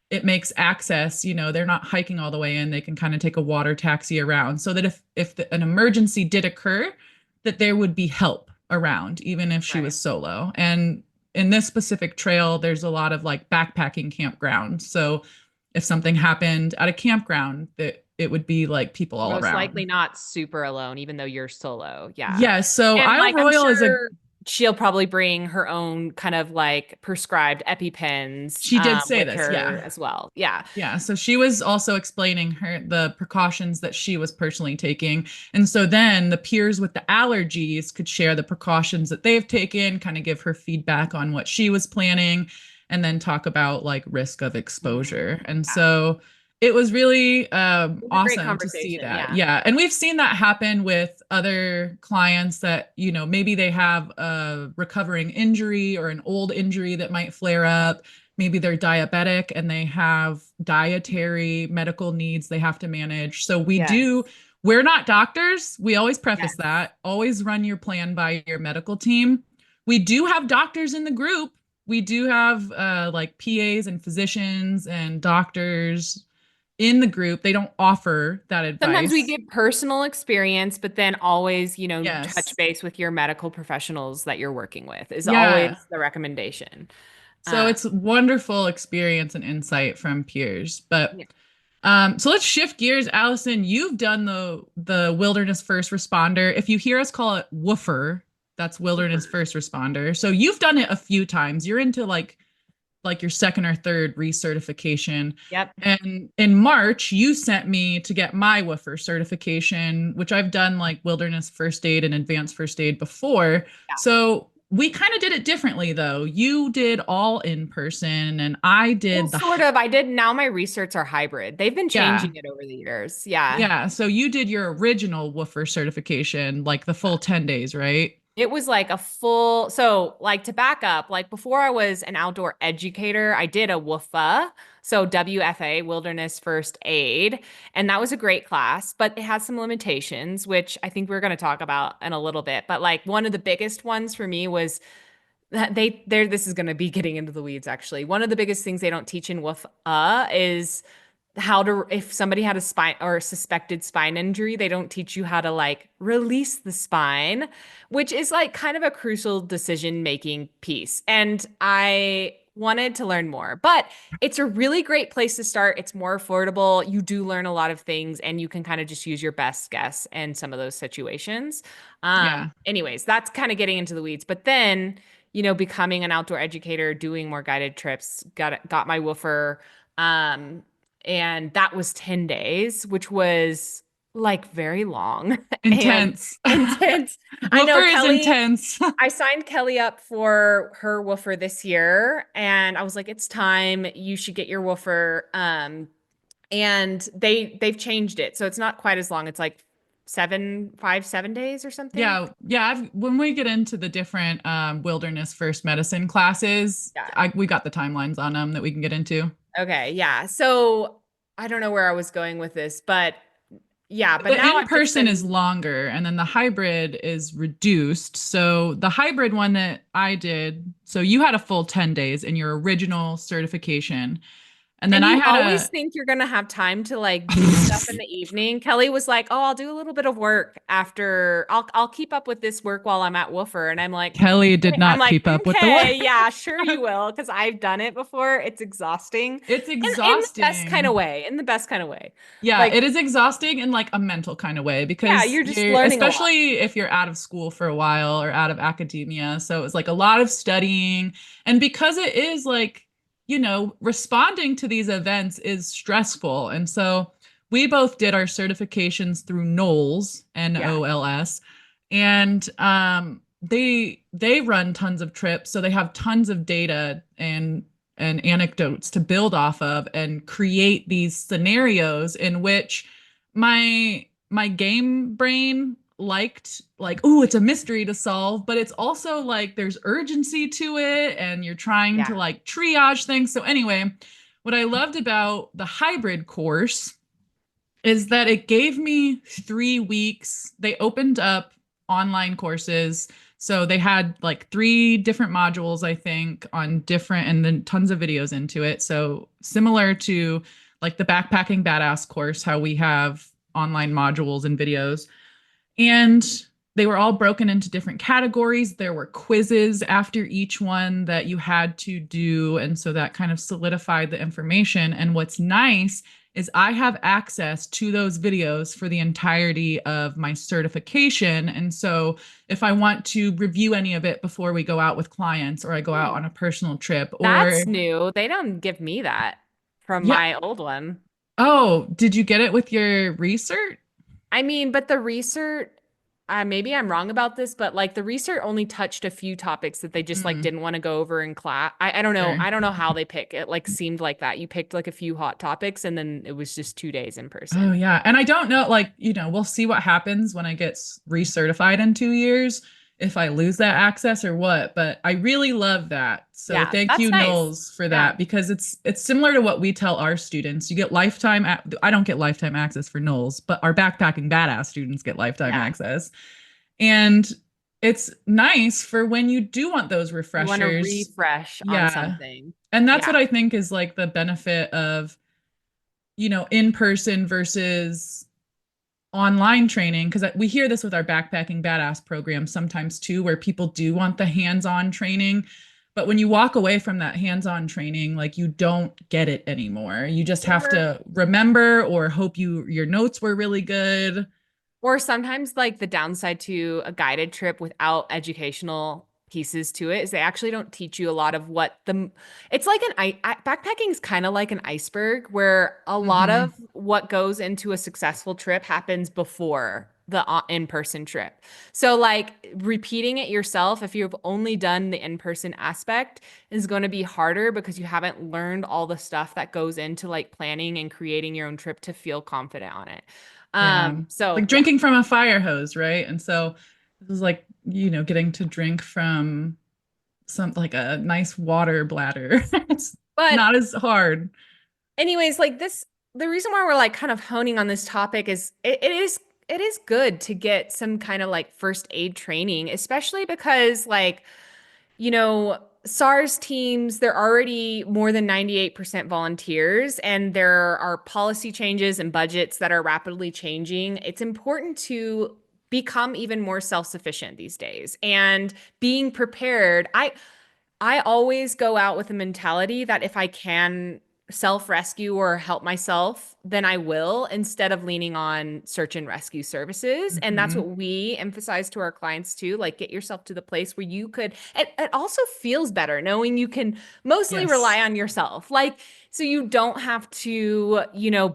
it makes access, they're not hiking all the way in. They can kind of take a water taxi around so that if an emergency did occur, that there would be help around, even if she right. was solo. And in this specific trail, there's a lot of like backpacking campgrounds. So if something happened at a campground, that it would be like people all Most around. likely not super alone, even though you're solo. Yeah. Yeah, so And Isle like I'm Royal is a sure. she'll probably bring her own kind of like prescribed EpiPens She did say with this, her yeah. as well. Yeah. Yeah, so she was also explaining the precautions that she was personally taking. And so then the peers with the allergies could share the precautions that they've taken, kind of give her feedback on what she was planning, and then talk about like risk of Mhm. exposure. And Yeah. so it was really It was a great awesome to see conversation. that. Yeah. Yeah. And we've seen that happen with other clients that, maybe they have a recovering injury or an old injury that might flare up. Maybe they're diabetic and they have dietary medical needs they have to manage. So Yes. we're not doctors. We always preface Yes. that. Always run your plan by your medical team. We do have doctors in the group. We do have like PAs and physicians and doctors in the group. They don't offer that Sometimes we advice. get personal experience, but then always, touch Yes. base with your medical professionals that you're working with is Yeah. always the recommendation. So Um, it's wonderful experience and insight from peers. But yeah. so let's shift gears, Allison. You've done the wilderness first responder. If you hear us call it woofer, that's wilderness first responder. So you've done it a few times. You're into like your second or third recertification. Yep. And in March, you sent me to get my woofer certification, which I've done like wilderness first aid and advanced first aid before. Yeah. So we kind of did it differently though. You did all in person and I Well, did sort of. I did. Now my research are hybrid. They've been yeah. changing it over the years. Yeah. Yeah, so you did your original woofer certification, like the full 10 days, right? It was like a full, so like to back up, like before I was an outdoor educator, I did a WFA, so WFA, Wilderness First Aid, and that was a great class, but it has some limitations, which I think we're going to talk about in a little bit. But like one of the biggest ones for me was that this is going to be getting into the weeds actually. One of the biggest things they don't teach in WFA is how to if somebody had a spine or a suspected spine injury, they don't teach you how to like release the spine, which is like kind of a crucial decision making piece. And I wanted to learn more, but it's a really great place to start. It's more affordable. You do learn a lot of things and you can kind of just use your best guess in some of those situations. Yeah. Anyways, that's kind of getting into the weeds. But then, becoming an outdoor educator, doing more guided trips, got my woofer. Um, and that was 10 days, which was like very long and Intense. intense. I Woofer know is Kelly, intense. I signed Kelly up for her woofer this year, and I was like, it's time. You should get your woofer. And they've changed it. So it's not quite as long. It's like 7 days or something. Yeah, yeah. When we get into the different wilderness first medicine classes, Yeah. we got the timelines on them that we can get into. Okay. Yeah. So I don't know where I was going with this, but yeah, but The now in I've just person is been, longer, and then the hybrid is reduced. So the hybrid one that I did, so you had a full 10 days in your original certification. And then and I you had always a think you're going to have time to like do stuff in the evening. Kelly was like, "Oh, I'll do a little bit of work after I'll keep up with this work while I'm at Woofer." And Kelly did I'm not like, keep up with the "Okay, work. yeah, sure you will," because I've done it before. It's exhausting. It's In the best kind of exhausting. way. In the best kind of way. Yeah, Like, it is exhausting in like a mental kind of way yeah, because you're just you're, learning a lot. especially if you're out of school for a while or out of academia. So it was like a lot of studying. And because it is like, responding to these events is stressful. And so we both did our certifications through Knowles, Yeah. Nols, and they run tons of trips, so they have tons of data and anecdotes to build off of and create these scenarios in which my game brain liked like, oh, it's a mystery to solve, but it's also like there's urgency to it and you're trying to Yeah. like triage things. So anyway, what I loved about the hybrid course is that it gave me 3 weeks. They opened up online courses. So they had like three different modules, I think, on different, and then tons of videos into it. So similar to like the backpacking badass course, how we have online modules and videos. And they were all broken into different categories. There were quizzes after each one that you had to do. And so that kind of solidified the information. And what's nice is I have access to those videos for the entirety of my certification. And so if I want to review any of it before we go out with clients or I go out Hmm. on a personal trip or That's new. They don't give me that from yeah. my old one. Oh, did you get it with your research? I mean, but the research, maybe I'm wrong about this, but like the research only touched a few topics that they just like Mm, didn't want to go over in class. I don't know. sure. I don't know how they pick it. Like seemed like that. You picked like a few hot topics and then it was just 2 days in Oh person. yeah. And I don't know, like, we'll see what happens when I get recertified in 2 years, if I lose that access or what. But I really love that. So Yeah, thank that's you, nice. Knowles, for Yeah. that because it's similar to what we tell our students. You get lifetime I don't get lifetime access for Knowles, but our backpacking badass students get lifetime Yeah. access. And it's nice for when you do want those You want to refreshers. refresh on Yeah. something. And that's Yeah. what I think is like the benefit of, in person versus online training. Because we hear this with our backpacking badass program sometimes too, where people do want the hands-on training. But when you walk away from that hands-on training, like you don't get it anymore. You just have Or to remember or hope your notes were really good. Or sometimes, like the downside to a guided trip without educational pieces to it is they actually don't teach you a lot of what the. It's like backpacking is kind of like an iceberg where a lot Mm-hmm. of what goes into a successful trip happens before the in-person trip. So, like repeating it yourself, if you've only done the in-person aspect, is going to be harder because you haven't learned all the stuff that goes into like planning and creating your own trip to feel confident on it. Yeah. So Like yeah. drinking from a fire hose, right? And so this is like, getting to drink from some like a nice water bladder. It's But not as hard. anyways, like this, the reason why we're like kind of honing on this topic is it is good to get some kind of like first aid training, especially because like, SARS teams, they're already more than 98% volunteers, and there are policy changes and budgets that are rapidly changing. It's important to become even more self-sufficient these days and being prepared. I always go out with a mentality that if I can self-rescue or help myself, then I will, instead of leaning on search and rescue services. And that's Hmm. what we emphasize to our clients too. Like, get yourself to the place where you could, it also feels better knowing you can mostly Yes. rely on yourself. Like, so you don't have to,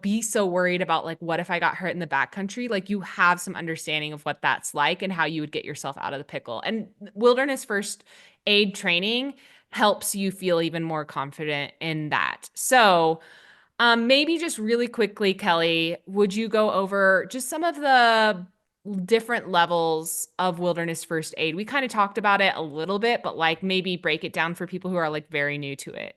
be so worried about like, what if I got hurt in the backcountry? Like, you have some understanding of what that's like and how you would get yourself out of the pickle. And wilderness first aid training helps you feel even more confident in that. So, maybe just really quickly, Kelly, would you go over just some of the different levels of wilderness first aid? We kind of talked about it a little bit, but like maybe break it down for people who are like very new to it.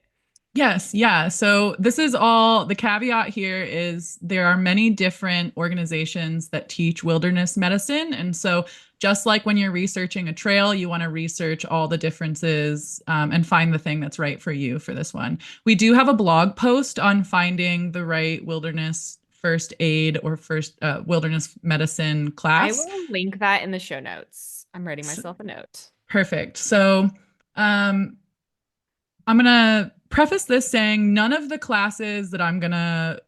Yes, yeah. So this is all the caveat here is there are many different organizations that teach wilderness medicine. And so just like when you're researching a trail, you want to research all the differences and find the thing that's right for you for this one. We do have a blog post on finding the right wilderness first aid or first wilderness medicine I class. will link that in the show notes. I'm writing S- myself a note. Perfect. So um, I'm gonna preface this saying none of the classes that I'm gonna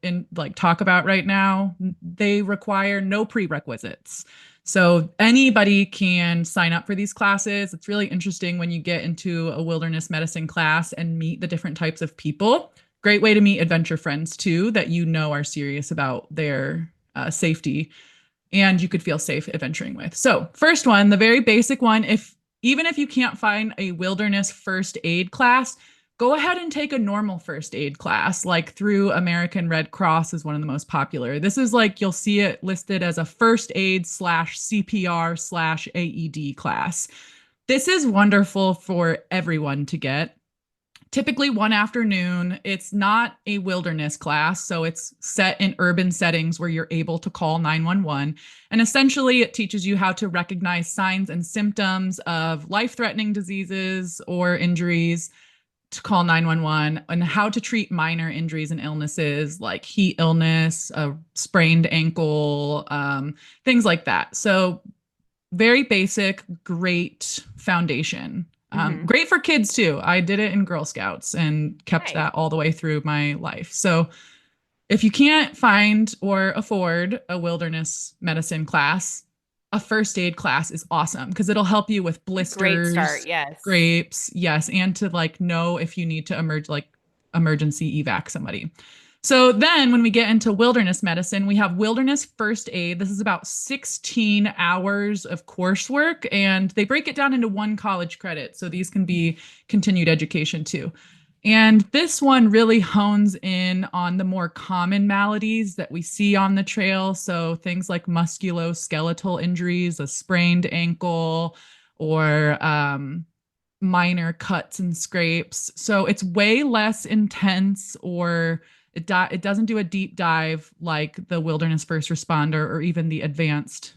talk about right now, they require no prerequisites. So anybody can sign up for these classes. It's really interesting when you get into a wilderness medicine class and meet the different types of people. Great way to meet adventure friends too, that are serious about their safety and you could feel safe adventuring with. So, first one, the very basic one, if even if you can't find a wilderness first aid class, go ahead and take a normal first aid class, like through American Red Cross is one of the most popular. This is like you'll see it listed as a first aid slash CPR slash AED class. This is wonderful for everyone to get typically one afternoon. It's not a wilderness class, so it's set in urban settings where you're able to call 911. And essentially, it teaches you how to recognize signs and symptoms of life threatening diseases or injuries to call 911 and how to treat minor injuries and illnesses like heat illness, a sprained ankle, things like that. So very basic, great foundation. Hmm. Great for kids too. I did it in Girl Scouts and kept Nice. that all the way through my life. So If you can't find or afford a wilderness medicine class, a first aid class is awesome because it'll help you with A great start. blisters, Yes. scrapes, yes, and to like know if you need to emergency evac somebody. So then when we get into wilderness medicine, we have wilderness first aid. This is about 16 hours of coursework and they break it down into one college credit. So these can be continued education too. And this one really hones in on the more common maladies that we see on the trail. So things like musculoskeletal injuries, a sprained ankle, or minor cuts and scrapes. So it's way less intense, or it doesn't do a deep dive like the wilderness first responder or even the advanced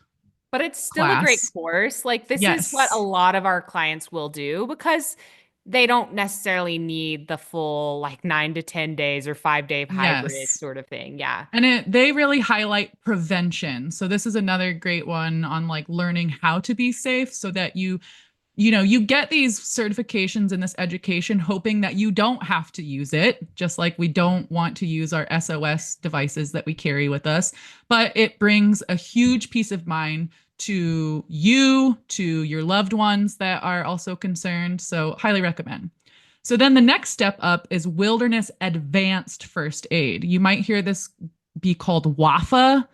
But it's still a great class. course. Like, this is what a Yes. lot of our clients will do because they don't necessarily need the full, like, 9 to 10 days or 5 day hybrid Yes. sort of thing. Yeah. And they really highlight prevention. So this is another great one on like learning how to be safe so that you get these certifications and this education hoping that you don't have to use it, just like we don't want to use our SOS devices that we carry with us. But it brings a huge peace of mind to you, to your loved ones that are also concerned. So, highly recommend. So, then the next step up is wilderness advanced first aid. You might hear this be called WAFA.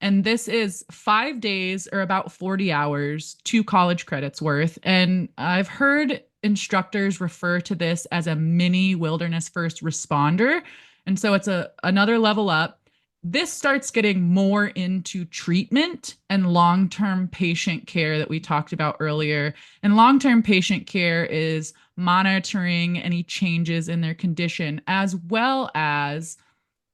And this is 5 days or about 40 hours, 2 college credits worth. And I've heard instructors refer to this as a mini wilderness first responder. And so it's another level up. This starts getting more into treatment and long-term patient care that we talked about earlier. And long-term patient care is monitoring any changes in their condition as well as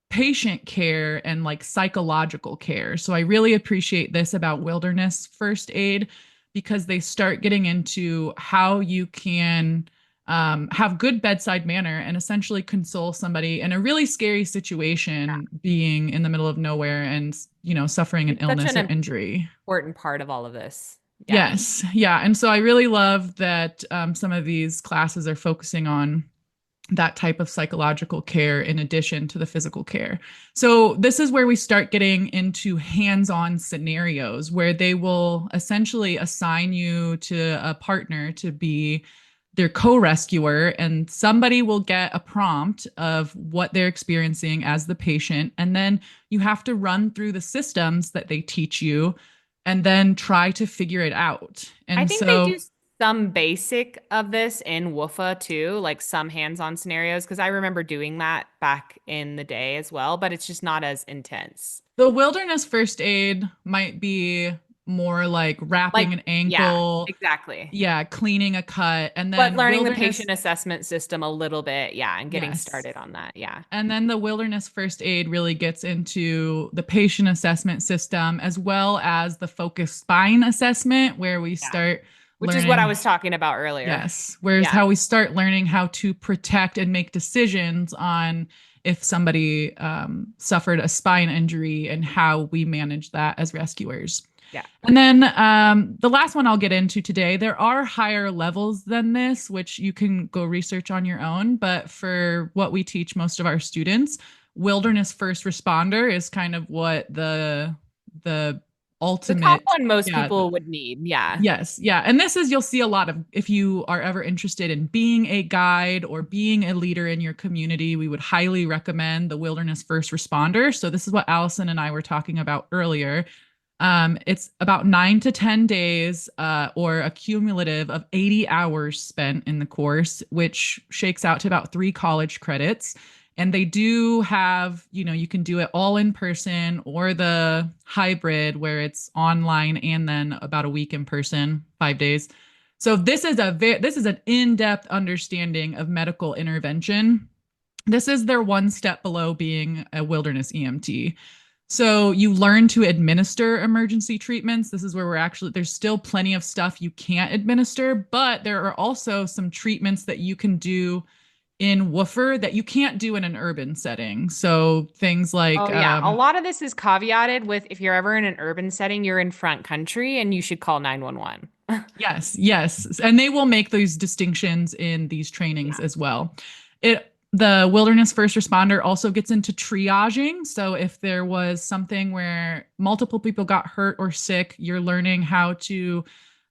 patient care and like psychological care. So I really appreciate this about wilderness first aid because they start getting into how you can have good bedside manner and essentially console somebody in a really scary situation, being in the middle of nowhere and suffering an It's such illness an or injury. important part of all of this. Yeah. Yes, yeah, and so I really love that some of these classes are focusing on that type of psychological care in addition to the physical care. So, this is where we start getting into hands on scenarios where they will essentially assign you to a partner to be their co rescuer, and somebody will get a prompt of what they're experiencing as the patient. And then you have to run through the systems that they teach you and then try to figure it out. I And think they so, do some basic of this in WUFA too, like some hands-on scenarios, because I remember doing that back in the day as well, but it's just not as intense. the wilderness first aid might be more like wrapping Like, an yeah, ankle, exactly. yeah, cleaning a cut, and But then learning the wilderness, patient assessment system a little bit, yeah, and getting yes. started on that. Yeah. And then the wilderness first aid really gets into the patient assessment system as well as the focused spine assessment, where we Yeah. start Which is what I learning. was talking about earlier. Yes. Whereas Yeah. how we start learning how to protect and make decisions on if somebody suffered a spine injury and how we manage that as rescuers. Yeah. And then the last one I'll get into today, there are higher levels than this, which you can go research on your own. But for what we teach most of our students, wilderness first responder is kind of what the The top ultimate, one most yeah, people would need. Yeah. yes, yeah. And this is, you'll see a lot of, if you are ever interested in being a guide or being a leader in your community, we would highly recommend the wilderness first responder. So this is what Allison and I were talking about earlier. It's about 9 to 10 days, or a cumulative of 80 hours spent in the course, which shakes out to about 3 college credits. And they do have, you can do it all in person or the hybrid where it's online and then about a week in person, 5 days. So this is an in-depth understanding of medical intervention. This is their one step below being a wilderness EMT. So you learn to administer emergency treatments. This is where there's still plenty of stuff you can't administer, but there are also some treatments that you can do in woofer that you can't do in an urban setting. So things like, Oh, yeah. A lot of this is caveated with if you're ever in an urban setting, you're in front country and you should call 911. yes, yes. And they will make those distinctions in these trainings Yeah. as well. It The wilderness first responder also gets into triaging. So if there was something where multiple people got hurt or sick, you're learning how to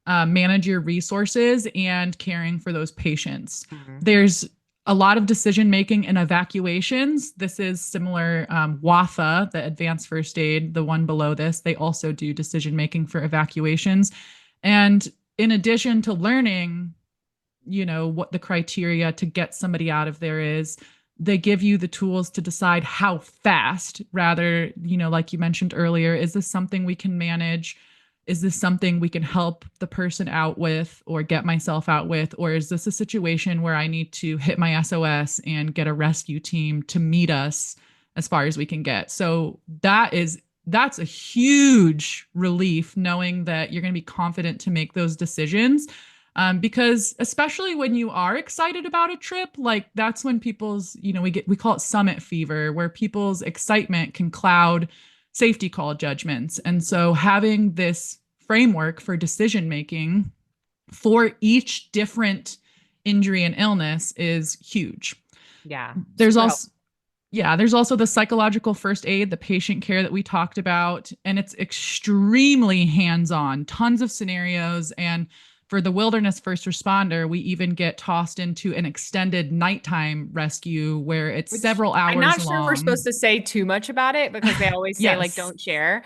manage your resources and caring for those patients. Mhm. There's a lot of decision making and evacuations. This is similar. WAFA, the advanced first aid, the one below this, they also do decision making for evacuations. And in addition to learning, what the criteria to get somebody out of there is, they give you the tools to decide how fast, rather, like you mentioned earlier, is this something we can manage? Is this something we can help the person out with or get myself out with? Or is this a situation where I need to hit my SOS and get a rescue team to meet us as far as we can get? So that's a huge relief knowing that you're going to be confident to make those decisions. Because especially when you are excited about a trip, like that's when people's, we call it summit fever, where people's excitement can cloud safety call judgments. And so having this framework for decision making for each different injury and illness is huge. Yeah, There's super also helpful. there's also the psychological first aid, the patient care that we talked about, and it's extremely hands-on, tons of scenarios. And for the wilderness first responder, we even get tossed into an extended nighttime rescue where it's Which several I'm hours not sure we're long. supposed to say too much about it because they always say like Yes. don't share.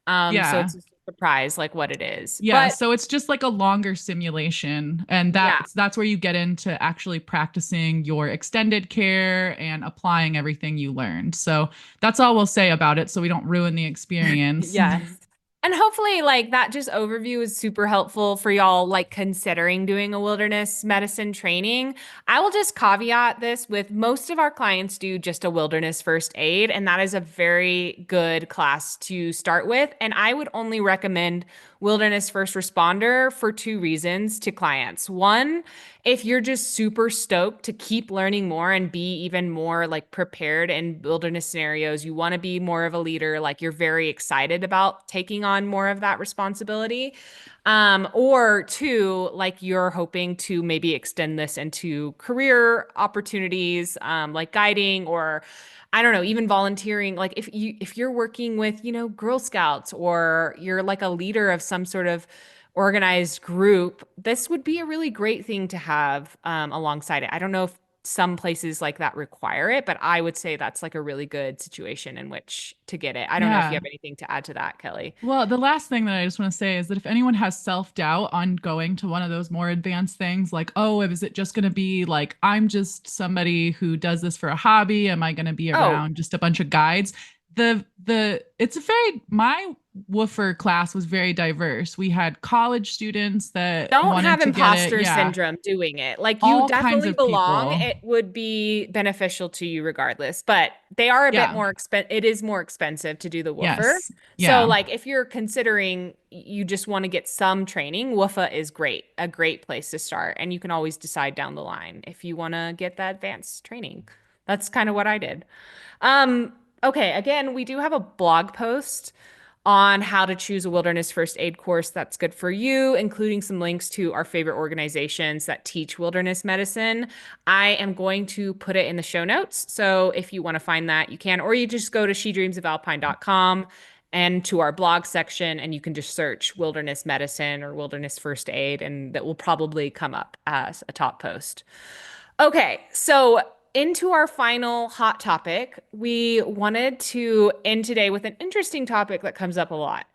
So Yeah. it's a surprise like what it is. Yeah, But so it's just like a longer simulation, and yeah. that's where you get into actually practicing your extended care and applying everything you learned. So that's all we'll say about it so we don't ruin the experience. Yes. And hopefully, like that just overview is super helpful for y'all, like considering doing a wilderness medicine training. I will just caveat this with most of our clients do just a wilderness first aid, and that is a very good class to start with. And I would only recommend wilderness first responder for two reasons to clients. One, if you're just super stoked to keep learning more and be even more like prepared in wilderness scenarios, you want to be more of a leader, like you're very excited about taking on more of that responsibility. Or two, like you're hoping to maybe extend this into career opportunities, like guiding or I don't know, even volunteering. Like if you're working with, Girl Scouts or you're like a leader of some sort of organized group, this would be a really great thing to have alongside it. I don't know if some places like that require it, but I would say that's like a really good situation in which to get it. I don't know if you Yeah. have anything to add to that, Kelly. Well, the last thing that I just want to say is that if anyone has self-doubt on going to one of those more advanced things, like, oh, is it just going to be like, I'm just somebody who does this for a hobby? Am I going to be Oh, around just a bunch of guides? It's a very, my woofer class was very diverse. We had college students that don't wanted have to get it. imposter Yeah. syndrome doing it. Like you All kinds definitely of belong. people. It would be beneficial to you regardless, but they are a bit Yeah. more it is more expensive to do the woofer. Yes. So Yeah. like if you're considering you just want to get some training, woofa is great. A great place to start. And you can always decide down the line if you want to get that advanced training. That's kind of what I did. Okay, again, we do have a blog post on how to choose a wilderness first aid course that's good for you, including some links to our favorite organizations that teach wilderness medicine. I am going to put it in the show notes. So if you want to find that, you can, or you just go to shedreamsofalpine.com and to our blog section, and you can just search wilderness medicine or wilderness first aid, and that will probably come up as a top post. Okay, so into our final hot topic, we wanted to end today with an interesting topic that comes up a lot.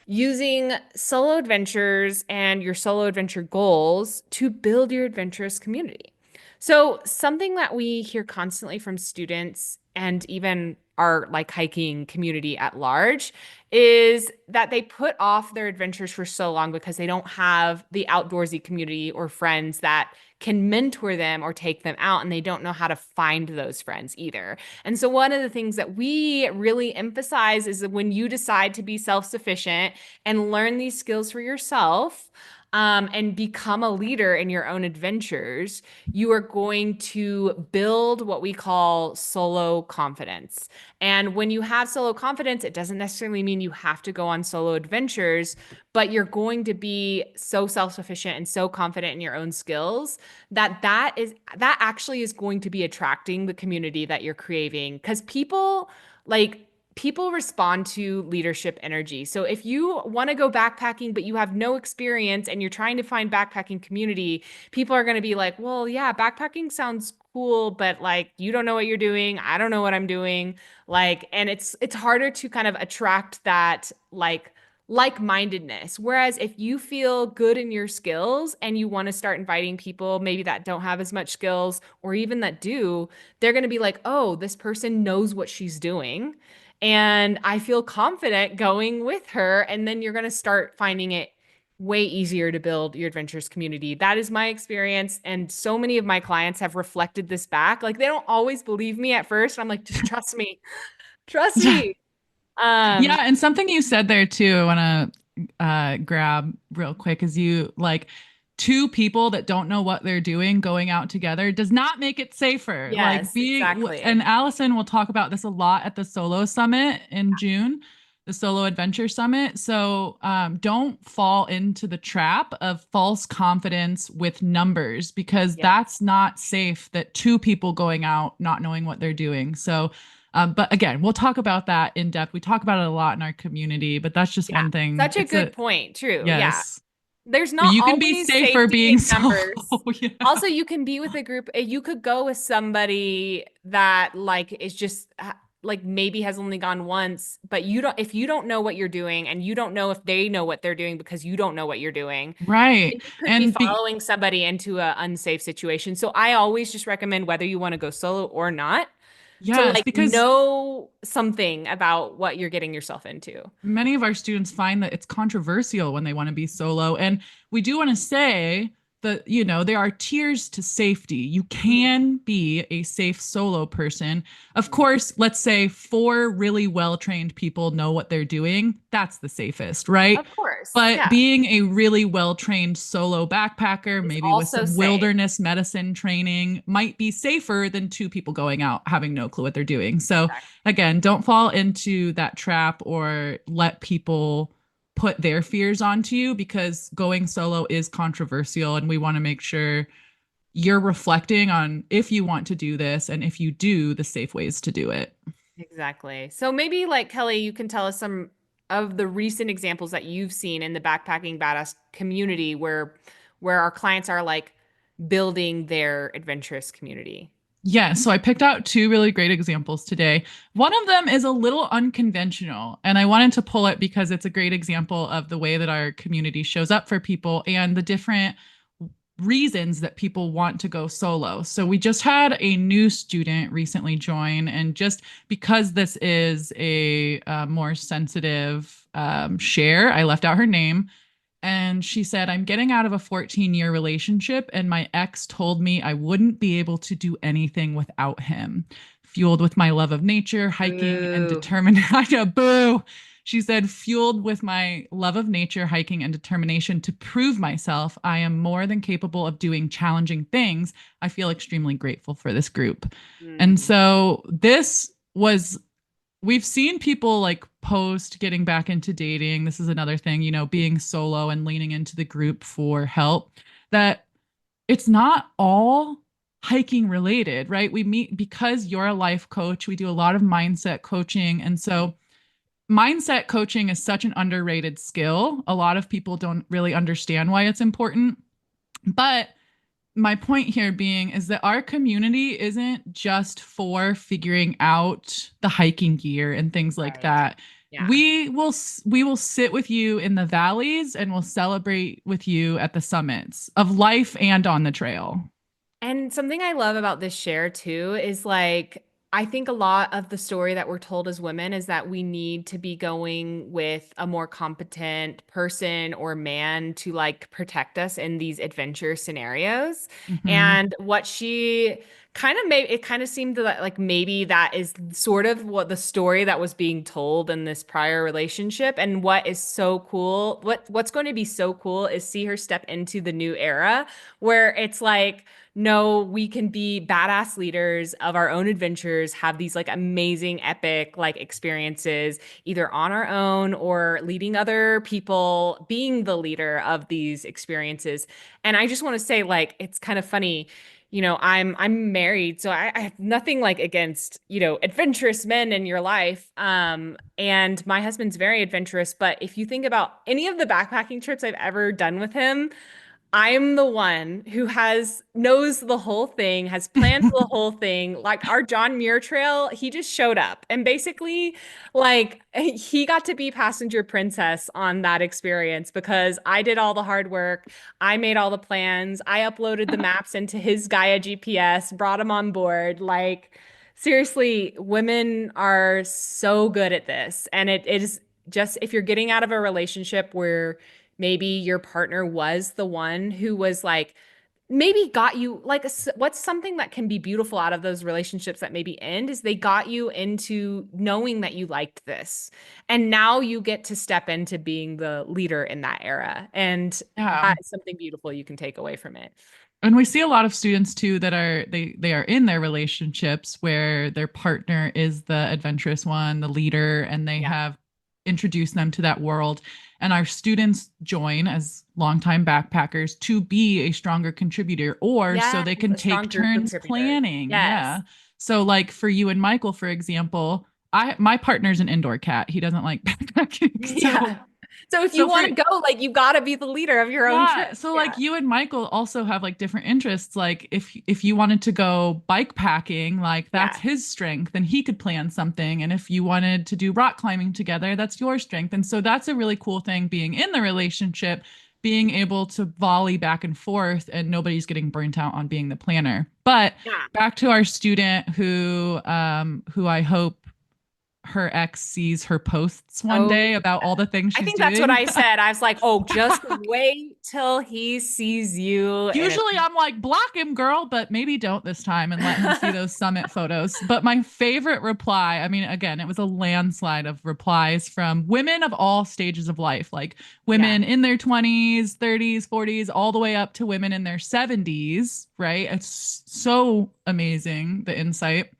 Using solo adventures and your solo adventure goals to build your adventurous community. So, something that we hear constantly from students and even our like hiking community at large is that they put off their adventures for so long because they don't have the outdoorsy community or friends that can mentor them or take them out, and they don't know how to find those friends either. And so, one of the things that we really emphasize is that when you decide to be self sufficient and learn these skills for yourself, and become a leader in your own adventures, you are going to build what we call solo confidence. And when you have solo confidence, it doesn't necessarily mean you have to go on solo adventures, but you're going to be so self-sufficient and so confident in your own skills that that actually is going to be attracting the community that you're craving. Because like people respond to leadership energy. So if you want to go backpacking, but you have no experience and you're trying to find backpacking community, people are going to be like, well, yeah, backpacking sounds cool, but like you don't know what you're doing. I don't know what I'm doing. Like, and it's harder to kind of attract that like-mindedness. Whereas if you feel good in your skills and you want to start inviting people maybe that don't have as much skills or even that do, they're going to be like, oh, this person knows what she's doing. And I feel confident going with her. And then you're going to start finding it way easier to build your adventures community. That is my experience. And so many of my clients have reflected this back. Like they don't always believe me at first. I'm like, just trust me. Trust Yeah. me. Yeah, Um, and something you said there too, I want to grab real quick is you like two people that don't know what they're doing going out together does not make it safer. Like yes, and exactly. Allison will talk about this a lot at the Solo Summit in June, the Solo Adventure Summit. So don't fall into the trap of false confidence with numbers because Yeah. that's not safe. That two people going out not knowing what they're doing. So but again, we'll talk about that in depth. We talk about it a lot in our community, but that's just Yeah. one thing. Such a It's good a point. True. Yeah. yes. There's But not you can be always safer safety being in solo. numbers. Yeah. Also, you can be with a group, you could go with somebody that like is just like maybe has only gone once, but you don't, if you don't know what you're doing and you don't know if they know what they're doing because you don't know what you're doing, Right. then you could be And be following somebody into an unsafe situation. So I always just recommend whether you want to go solo or not to yes, like because know something about what you're getting yourself into. many of our students find that it's controversial when they want to be solo. And we do want to say that, there are tiers to safety. You Mhm. can be a safe solo person. Of course, let's say four really well trained people know what they're doing. That's the safest, right? Of course. But Yeah. being a really well trained solo backpacker, It's maybe with also some safe. wilderness medicine training, might be safer than two people going out having no clue what they're doing. So, again, don't fall into that trap or let people put their fears onto you because going solo is controversial. And we want to make sure you're reflecting on if you want to do this and if you do, the safe ways to do it. Exactly. So maybe like Kelly, you can tell us some of the recent examples that you've seen in the backpacking badass community where our clients are like building their adventurous community. Yeah, so I picked out two really great examples today. One of them is a little unconventional, and I wanted to pull it because it's a great example of the way that our community shows up for people and the different reasons that people want to go solo. So we just had a new student recently join, and just because this is a more sensitive share, I left out her name. And she said, I'm getting out of a 14-year relationship, and my ex told me I wouldn't be able to do anything without him. Fueled with my love of nature, hiking, and Ooh. determined. I know, boo. She said, fueled with my love of nature, hiking, and determination to prove myself, I am more than capable of doing challenging things. I feel extremely grateful for this group. And Mm. so this was we've seen people like post getting back into dating. This is another thing, being solo and leaning into the group for help. That it's not all hiking related, right? We meet because you're a life coach. We do a lot of mindset coaching. And so mindset coaching is such an underrated skill. A lot of people don't really understand why it's important. But my point here being is that our community isn't just for figuring out the hiking gear and things like Right. that. Yeah. We will sit with you in the valleys and we'll celebrate with you at the summits of life and on the trail. And something I love about this share too is like I think a lot of the story that we're told as women is that we need to be going with a more competent person or man to like protect us in these adventure scenarios. Hmm. And what she kind of made it kind of seemed that like maybe that is sort of what the story that was being told in this prior relationship. And what is so cool, what's going to be so cool is see her step into the new era where it's like no, we can be badass leaders of our own adventures, have these like amazing, epic like experiences, either on our own or leading other people, being the leader of these experiences. And I just want to say, like, it's kind of funny. I'm married, so I have nothing like against, adventurous men in your life. And my husband's very adventurous, but if you think about any of the backpacking trips I've ever done with him, I'm the one who has knows the whole thing, has planned the whole thing. Like our John Muir Trail, he just showed up and basically like he got to be passenger princess on that experience because I did all the hard work. I made all the plans. I uploaded the maps into his Gaia GPS, brought him on board. Like seriously, women are so good at this. And it is just if you're getting out of a relationship where maybe your partner was the one who was like, maybe got you like what's something that can be beautiful out of those relationships that maybe end is they got you into knowing that you liked this. And now you get to step into being the leader in that era. And Yeah. that is something beautiful you can take away from it. And we see a lot of students too that are they are in their relationships where their partner is the adventurous one, the leader, and they Yeah. have introduced them to that world. And our students join as longtime backpackers to be a stronger contributor or so Yes, they can a strong take group turns contributor. planning. Yes. Yeah. So like for you and Michael, for example, I my partner's an indoor cat. He doesn't like backpacking. Yeah. So if you So for want to go, like you got to be the leader of your own yeah, trip. so Yeah. like you and Michael also have like different interests. Like if you wanted to go bike packing, like that's Yeah. his strength and he could plan something. And if you wanted to do rock climbing together, that's your strength. And so that's a really cool thing being in the relationship, being able to volley back and forth and nobody's getting burnt out on being the planner. But Yeah. back to our student who I hope her ex sees her posts one Oh, day about all the things I she's think that's what doing. I said. I was like, oh, just wait till he sees you. And it, Usually I'm like, block him, girl, but maybe don't this time and let him see those summit photos. But my favorite reply, I mean, again, it was a landslide of replies from women of all stages of life, like yeah. women in their 20s, 30s, 40s, all the way up to women in their 70s, right? It's so amazing, the insight.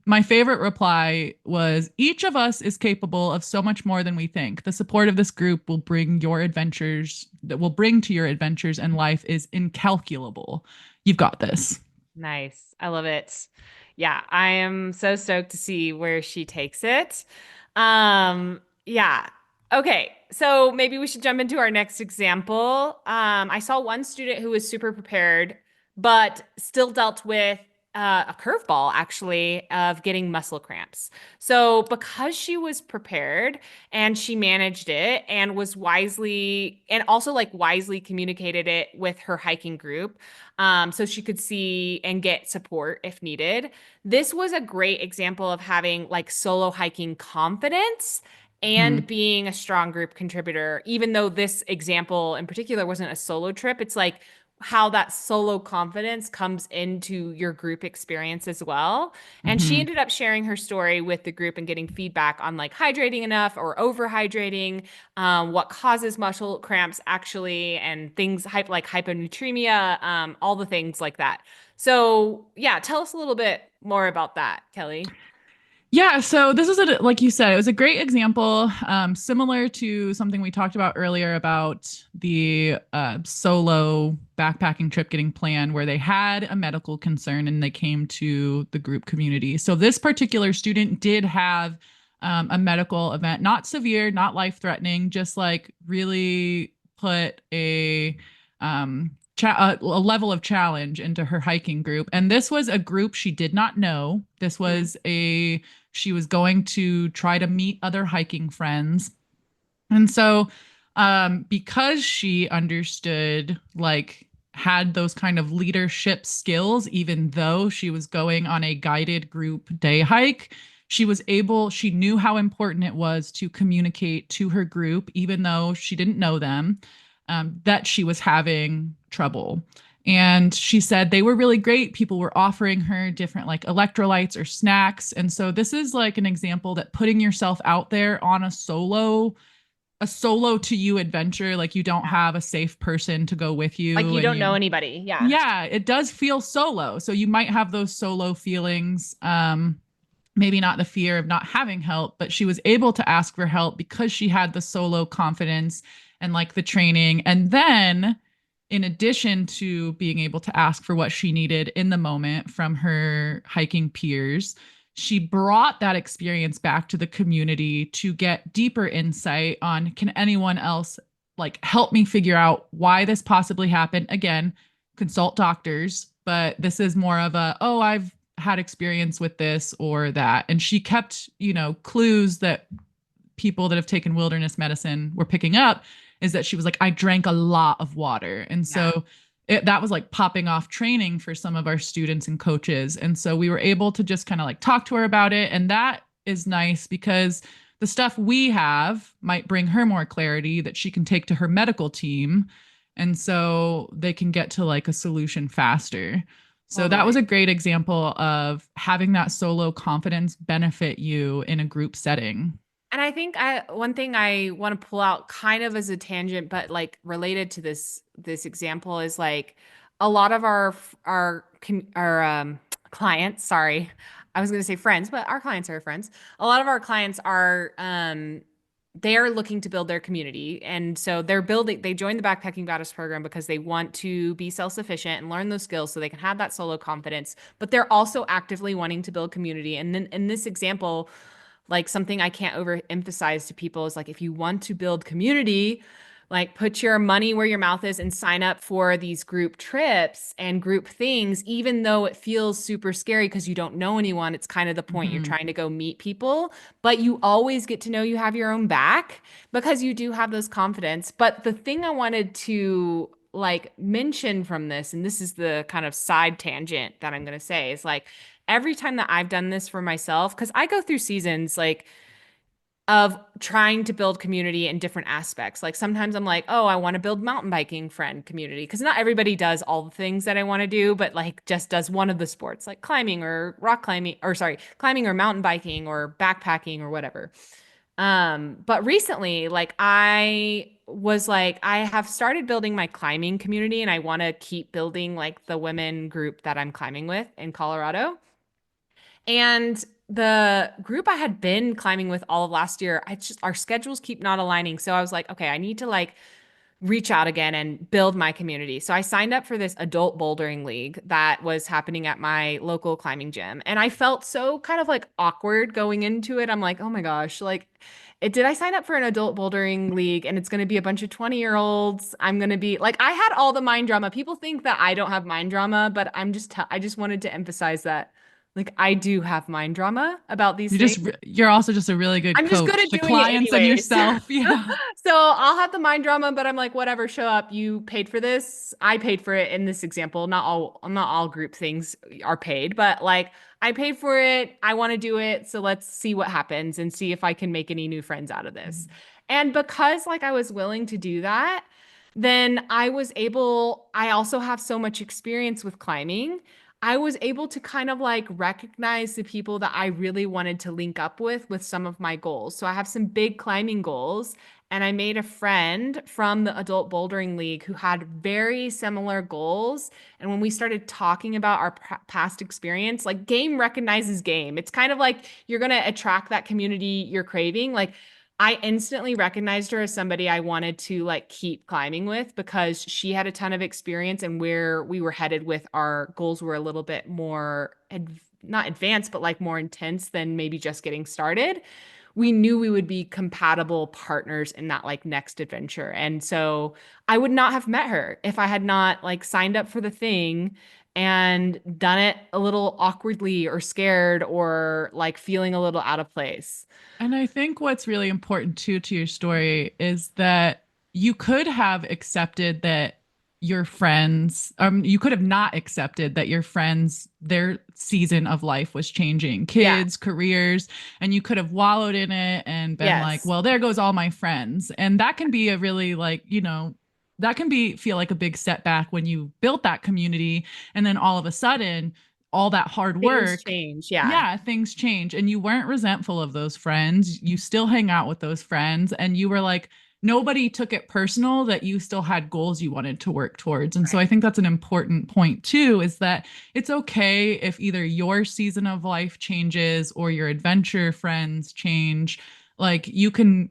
My favorite reply was each of us is capable of so much more than we think. The support of this group will bring your adventures that will bring to your adventures and life is incalculable. You've got this. Nice. I love it. Yeah, I am so stoked to see where she takes it. Yeah. Okay, so maybe we should jump into our next example. I saw one student who was super prepared, but still dealt with a curveball actually of getting muscle cramps. So because she was prepared and she managed it and was wisely and also like wisely communicated it with her hiking group, so she could see and get support if needed. This was a great example of having like solo hiking confidence and Mhm. being a strong group contributor. Even though this example in particular wasn't a solo trip, it's like how that solo confidence comes into your group experience as well. And she Mhm. ended up sharing her story with the group and getting feedback on like hydrating enough or overhydrating, what causes muscle cramps actually, and things like hyponatremia, all the things like that. So, yeah, tell us a little bit more about that, Kelly. Yeah, so this is like you said, it was a great example, similar to something we talked about earlier about the solo backpacking trip getting planned, where they had a medical concern and they came to the group community. So this particular student did have a medical event, not severe, not life-threatening, just like really put a level of challenge into her hiking group. And this was a group she did not know. This Hmm. was a she was going to try to meet other hiking friends. And so because she understood like had those kind of leadership skills, even though she was going on a guided group day hike. She knew how important it was to communicate to her group, even though she didn't know them, that she was having trouble. And she said they were really great. People were offering her different like electrolytes or snacks. And so this is like an example that putting yourself out there on a solo to you adventure, like you don't Yeah. have a safe person to go with Like you you and don't know you anybody. Yeah. yeah, it does feel solo. So you might have those solo feelings. Maybe not the fear of not having help, but she was able to ask for help because she had the solo confidence and like the training. And then, in addition to being able to ask for what she needed in the moment from her hiking peers, she brought that experience back to the community to get deeper insight on can anyone else like help me figure out why this possibly happened. Again, consult doctors, but this is more of a, oh, I've had experience with this or that. And she kept, clues that people that have taken wilderness medicine were picking up is that she was like, I drank a lot of water. And Yeah. so that was like popping off training for some of our students and coaches. And so we were able to just kind of like talk to her about it. And that is nice because the stuff we have might bring her more clarity that she can take to her medical team. And so they can get to like a solution faster. So that was Totally. a great example of having that solo confidence benefit you in a group setting. And I think one thing I want to pull out kind of as a tangent, but like related to this example is like a lot of our clients, sorry, I was going to say friends, but our clients are friends. A lot of our clients are they are looking to build their community. And so they joined the Backpacking Badass program because they want to be self-sufficient and learn those skills so they can have that solo confidence, but they're also actively wanting to build community. And then in this example, like something I can't overemphasize to people is like if you want to build community, like put your money where your mouth is and sign up for these group trips and group things, even though it feels super scary because you don't know anyone. It's kind of the point you're Mhm. trying to go meet people, but you always get to know you have your own back because you do have this confidence. But the thing I wanted to like mention from this, and this is the kind of side tangent that I'm going to say, is like every time that I've done this for myself, because I go through seasons like of trying to build community in different aspects. Like sometimes I'm like, oh, I want to build mountain biking friend community because not everybody does all the things that I want to do, but like just does one of the sports, like climbing or rock climbing, or sorry, climbing or mountain biking or backpacking or whatever. But recently, like I have started building my climbing community and I want to keep building like the women group that I'm climbing with in Colorado. And the group I had been climbing with all of last year, our schedules keep not aligning. So I was like, okay, I need to like reach out again and build my community. So I signed up for this adult bouldering league that was happening at my local climbing gym. And I felt so kind of like awkward going into it. I'm like, oh my gosh, like did I sign up for an adult bouldering league and it's going to be a bunch of 20-year-olds? I'm going to be like, I had all the mind drama. People think that I don't have mind drama, but I just wanted to emphasize that like I do have mind drama about these things. You're also just a really good I'm just good coach at to doing it clients and anyways. yourself. Yeah. So I'll have the mind drama, but I'm like, whatever, show up. You paid for this. I paid for it in this example. Not all group things are paid, but like I paid for it. I want to do it. So let's see what happens and see if I can make any new friends out of this. And because like I was willing to do that, then I also have so much experience with climbing. I was able to kind of like recognize the people that I really wanted to link up with some of my goals. So I have some big climbing goals, and I made a friend from the Adult Bouldering League who had very similar goals. And when we started talking about our past experience, like game recognizes game. It's kind of like you're going to attract that community you're craving. Like I instantly recognized her as somebody I wanted to like keep climbing with because she had a ton of experience and where we were headed with our goals were a little bit more not advanced, but like more intense than maybe just getting started. We knew we would be compatible partners in that like next adventure. And so I would not have met her if I had not like signed up for the thing and done it a little awkwardly or scared or like feeling a little out of place. And I think what's really important too to your story is that you could have accepted that your friends, you could have not accepted that your friends, their season of life was changing, Yeah. kids, careers, and you could have wallowed in it and been like, Yes. well, there goes all my friends. And that can be a really like, that can be feel like a big setback when you built that community and then all of a sudden all that hard Things work, change. Yeah. yeah, things change and you weren't resentful of those friends. You still hang out with those friends and you were like, nobody took it personal that you still had goals you wanted to work towards. And so I Right. think that's an important point too, is that it's okay if either your season of life changes or your adventure friends change. Like you can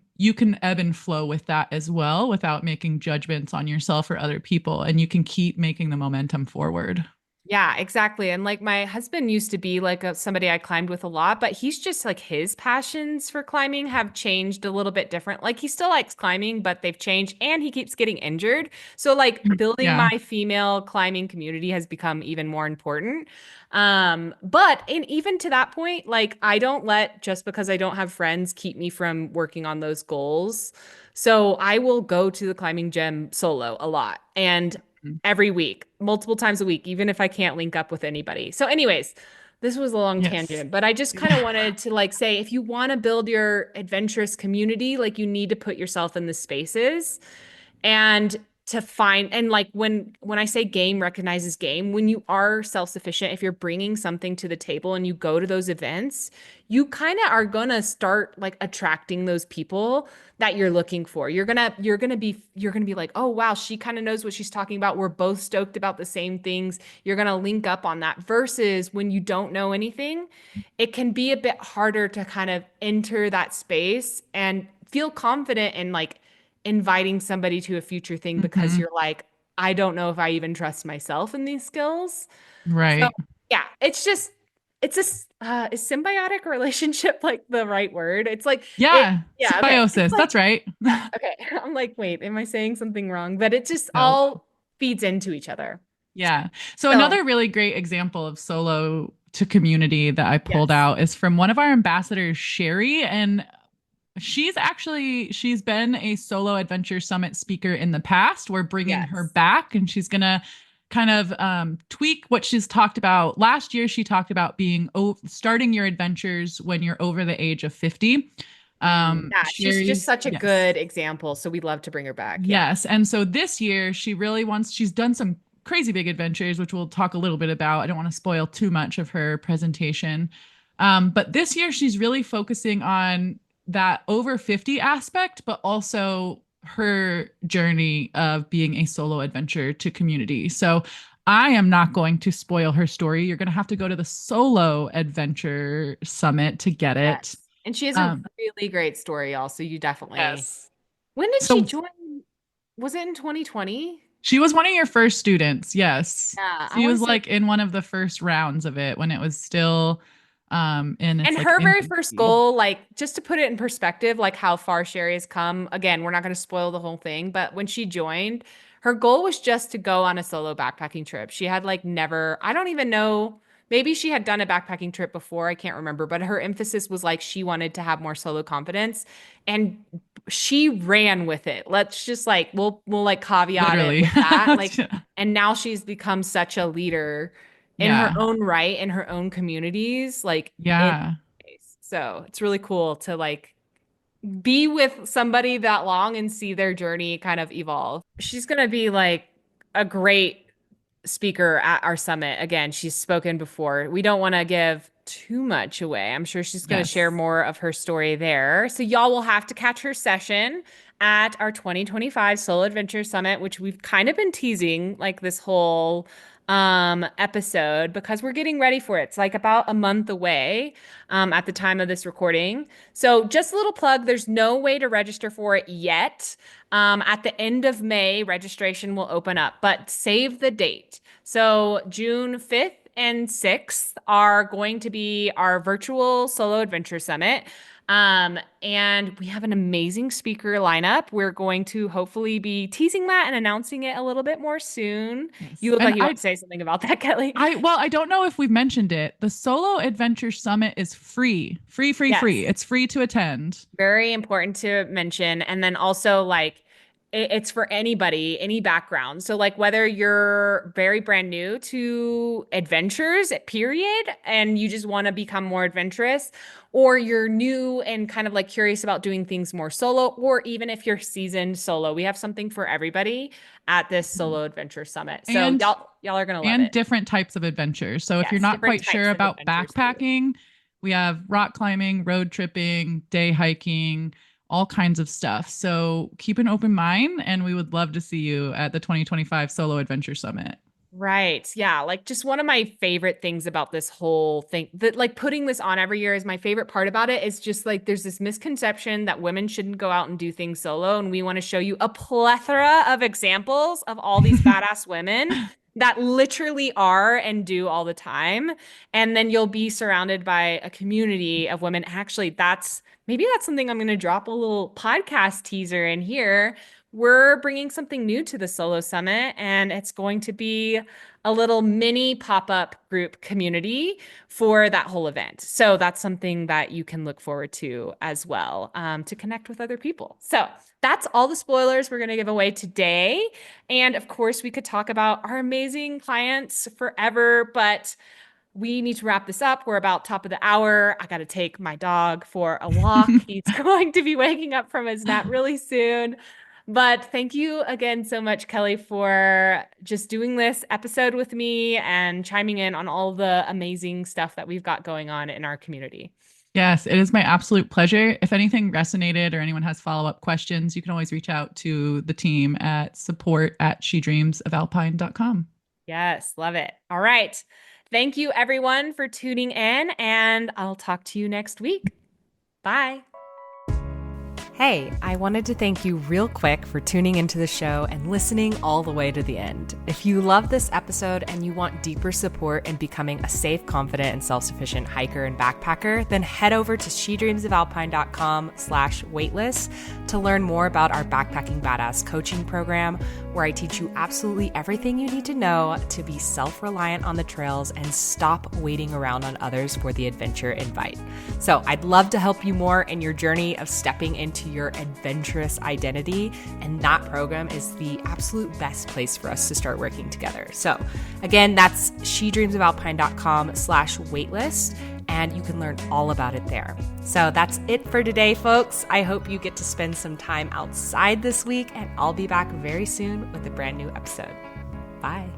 ebb and flow with that as well without making judgments on yourself or other people and you can keep making the momentum forward. Yeah, exactly. And like my husband used to be like somebody I climbed with a lot, but he's just like his passions for climbing have changed a little bit different. Like he still likes climbing, but they've changed and he keeps getting injured. So like building Yeah. my female climbing community has become even more important. But and even to that point, like I don't let just because I don't have friends keep me from working on those goals. So I will go to the climbing gym solo a lot. And every week, multiple times a week, even if I can't link up with anybody. So, anyways, this was a long Yes. tangent, but I just kind of wanted to like say if you want to build your adventurous community, like you need to put yourself in the spaces and to find and like when I say game recognizes game, when you are self-sufficient, if you're bringing something to the table and you go to those events, you kind of are gonna start like attracting those people that you're looking for. You're gonna be like, oh wow, she kind of knows what she's talking about. We're both stoked about the same things. You're gonna link up on that versus when you don't know anything, it can be a bit harder to kind of enter that space and feel confident in like inviting somebody to a future thing because Hmm. you're like, I don't know if I even trust myself in these skills. So Right. yeah, it's just it's a is symbiotic relationship like the right word? It's like it Yeah. yeah, okay. It's Symbiosis. like That's right. yeah, okay. I'm like, wait, am I saying something wrong? But it just No. all feeds into each other. Yeah. So So another really great example of solo to community that I pulled yes, out is from one of our ambassadors, Sherry, and she's been a solo adventure summit speaker in the past. We're bringing her yes. back and she's going to kind of tweak what she's talked about. Last year she talked about starting your adventures when you're over the age of 50. Yeah, she's just Sherry's, such a yes. good example. So we'd love to bring her back. Yeah. Yes. And so this year, she's done some crazy big adventures, which we'll talk a little bit about. I don't want to spoil too much of her presentation. But this year, she's really focusing on that over 50 aspect, but also her journey of being a solo adventure to community. So I am not going to spoil her story. You're going to have to go to the Solo Adventure Summit to get it. Yes. And she has a Um, really great story also. You definitely. yes. When did she So join? Was it in 2020? she was one of your first students, yes. Yeah, I She want was to say. like in one of the first rounds of it when it was still in its And like her very first infancy. goal, like just to put it in perspective, like how far Sherry has come. Again, we're not going to spoil the whole thing, but when she joined, her goal was just to go on a solo backpacking trip. She had like never, I don't even know, maybe she had done a backpacking trip before, I can't remember, but her emphasis was like she wanted to have more solo confidence and she ran with it. Let's just like we'll like caveat it Literally. with that. Like and now she's become such a leader in her Yeah. own right in her own communities like in Yeah. space. So it's really cool to like be with somebody that long and see their journey kind of evolve. She's going to be like a great speaker at our summit. Again, she's spoken before. We don't want to give too much away. I'm sure she's going to share Yes. more of her story there. So y'all will have to catch her session at our 2025 Solo Adventure Summit, which we've kind of been teasing like this whole episode because we're getting ready for it. It's like about a month away at the time of this recording. So just a little plug, there's no way to register for it yet. At the end of May, registration will open up, but save the date. So June 5th and 6th are going to be our virtual solo adventure summit. And we have an amazing speaker lineup. We're going to hopefully be teasing that and announcing it a little bit more soon. You Yes. look And like you want to say something about that, Kelly. I don't know if we've mentioned it. The Solo Adventure Summit is free. Free. Yes. It's free to attend. Very important to mention. And then also like it's for anybody, any background. So like whether you're very brand new to adventures, period, and you just want to become more adventurous, or you're new and kind of like curious about doing things more solo, or even if you're seasoned solo, we have something for everybody at this solo adventure summit. So And y'all are gonna love it. different types of adventures. So if you're Yes, not different quite sure types of about adventures too. backpacking, we have rock climbing, road tripping, day hiking, all kinds of stuff. So keep an open mind, and we would love to see you at the 2025 Solo Adventure Summit. Right. Yeah. Like just one of my favorite things about this whole thing that like putting this on every year is my favorite part about it is just like there's this misconception that women shouldn't go out and do things solo. And we want to show you a plethora of examples of all these badass women that literally are and do all the time. And then you'll be surrounded by a community of women. Actually, maybe that's something I'm going to drop a little podcast teaser in here. We're bringing something new to the Solo Summit, and it's going to be a little mini pop-up group community for that whole event. So that's something that you can look forward to as well, to connect with other people. So that's all the spoilers we're going to give away today. And of course, we could talk about our amazing clients forever, but we need to wrap this up. We're about top of the hour. I got to take my dog for a walk. He's going to be waking up from his nap really soon. But thank you again so much, Kelly, for just doing this episode with me and chiming in on all the amazing stuff that we've got going on in our community. Yes, it is my absolute pleasure. If anything resonated or anyone has follow-up questions, you can always reach out to the team at support@shedreamsofalpine.com. Yes, love it. All right. Thank you, everyone, for tuning in, and I'll talk to you next week. Bye. Hey, I wanted to thank you real quick for tuning into the show and listening all the way to the end. If you love this episode and you want deeper support in becoming a safe, confident, and self-sufficient hiker and backpacker, then head over to shedreamsofalpine.com/waitlist to learn more about our Backpacking Badass coaching program, where I teach you absolutely everything you need to know to be self-reliant on the trails and stop waiting around on others for the adventure invite. So I'd love to help you more in your journey of stepping into your adventurous identity, and that program is the absolute best place for us to start working together. So again, that's shedreamsofalpine.com/waitlist, and you can learn all about it there. So that's it for today, folks. I hope you get to spend some time outside this week, and I'll be back very soon with a brand new episode. Bye.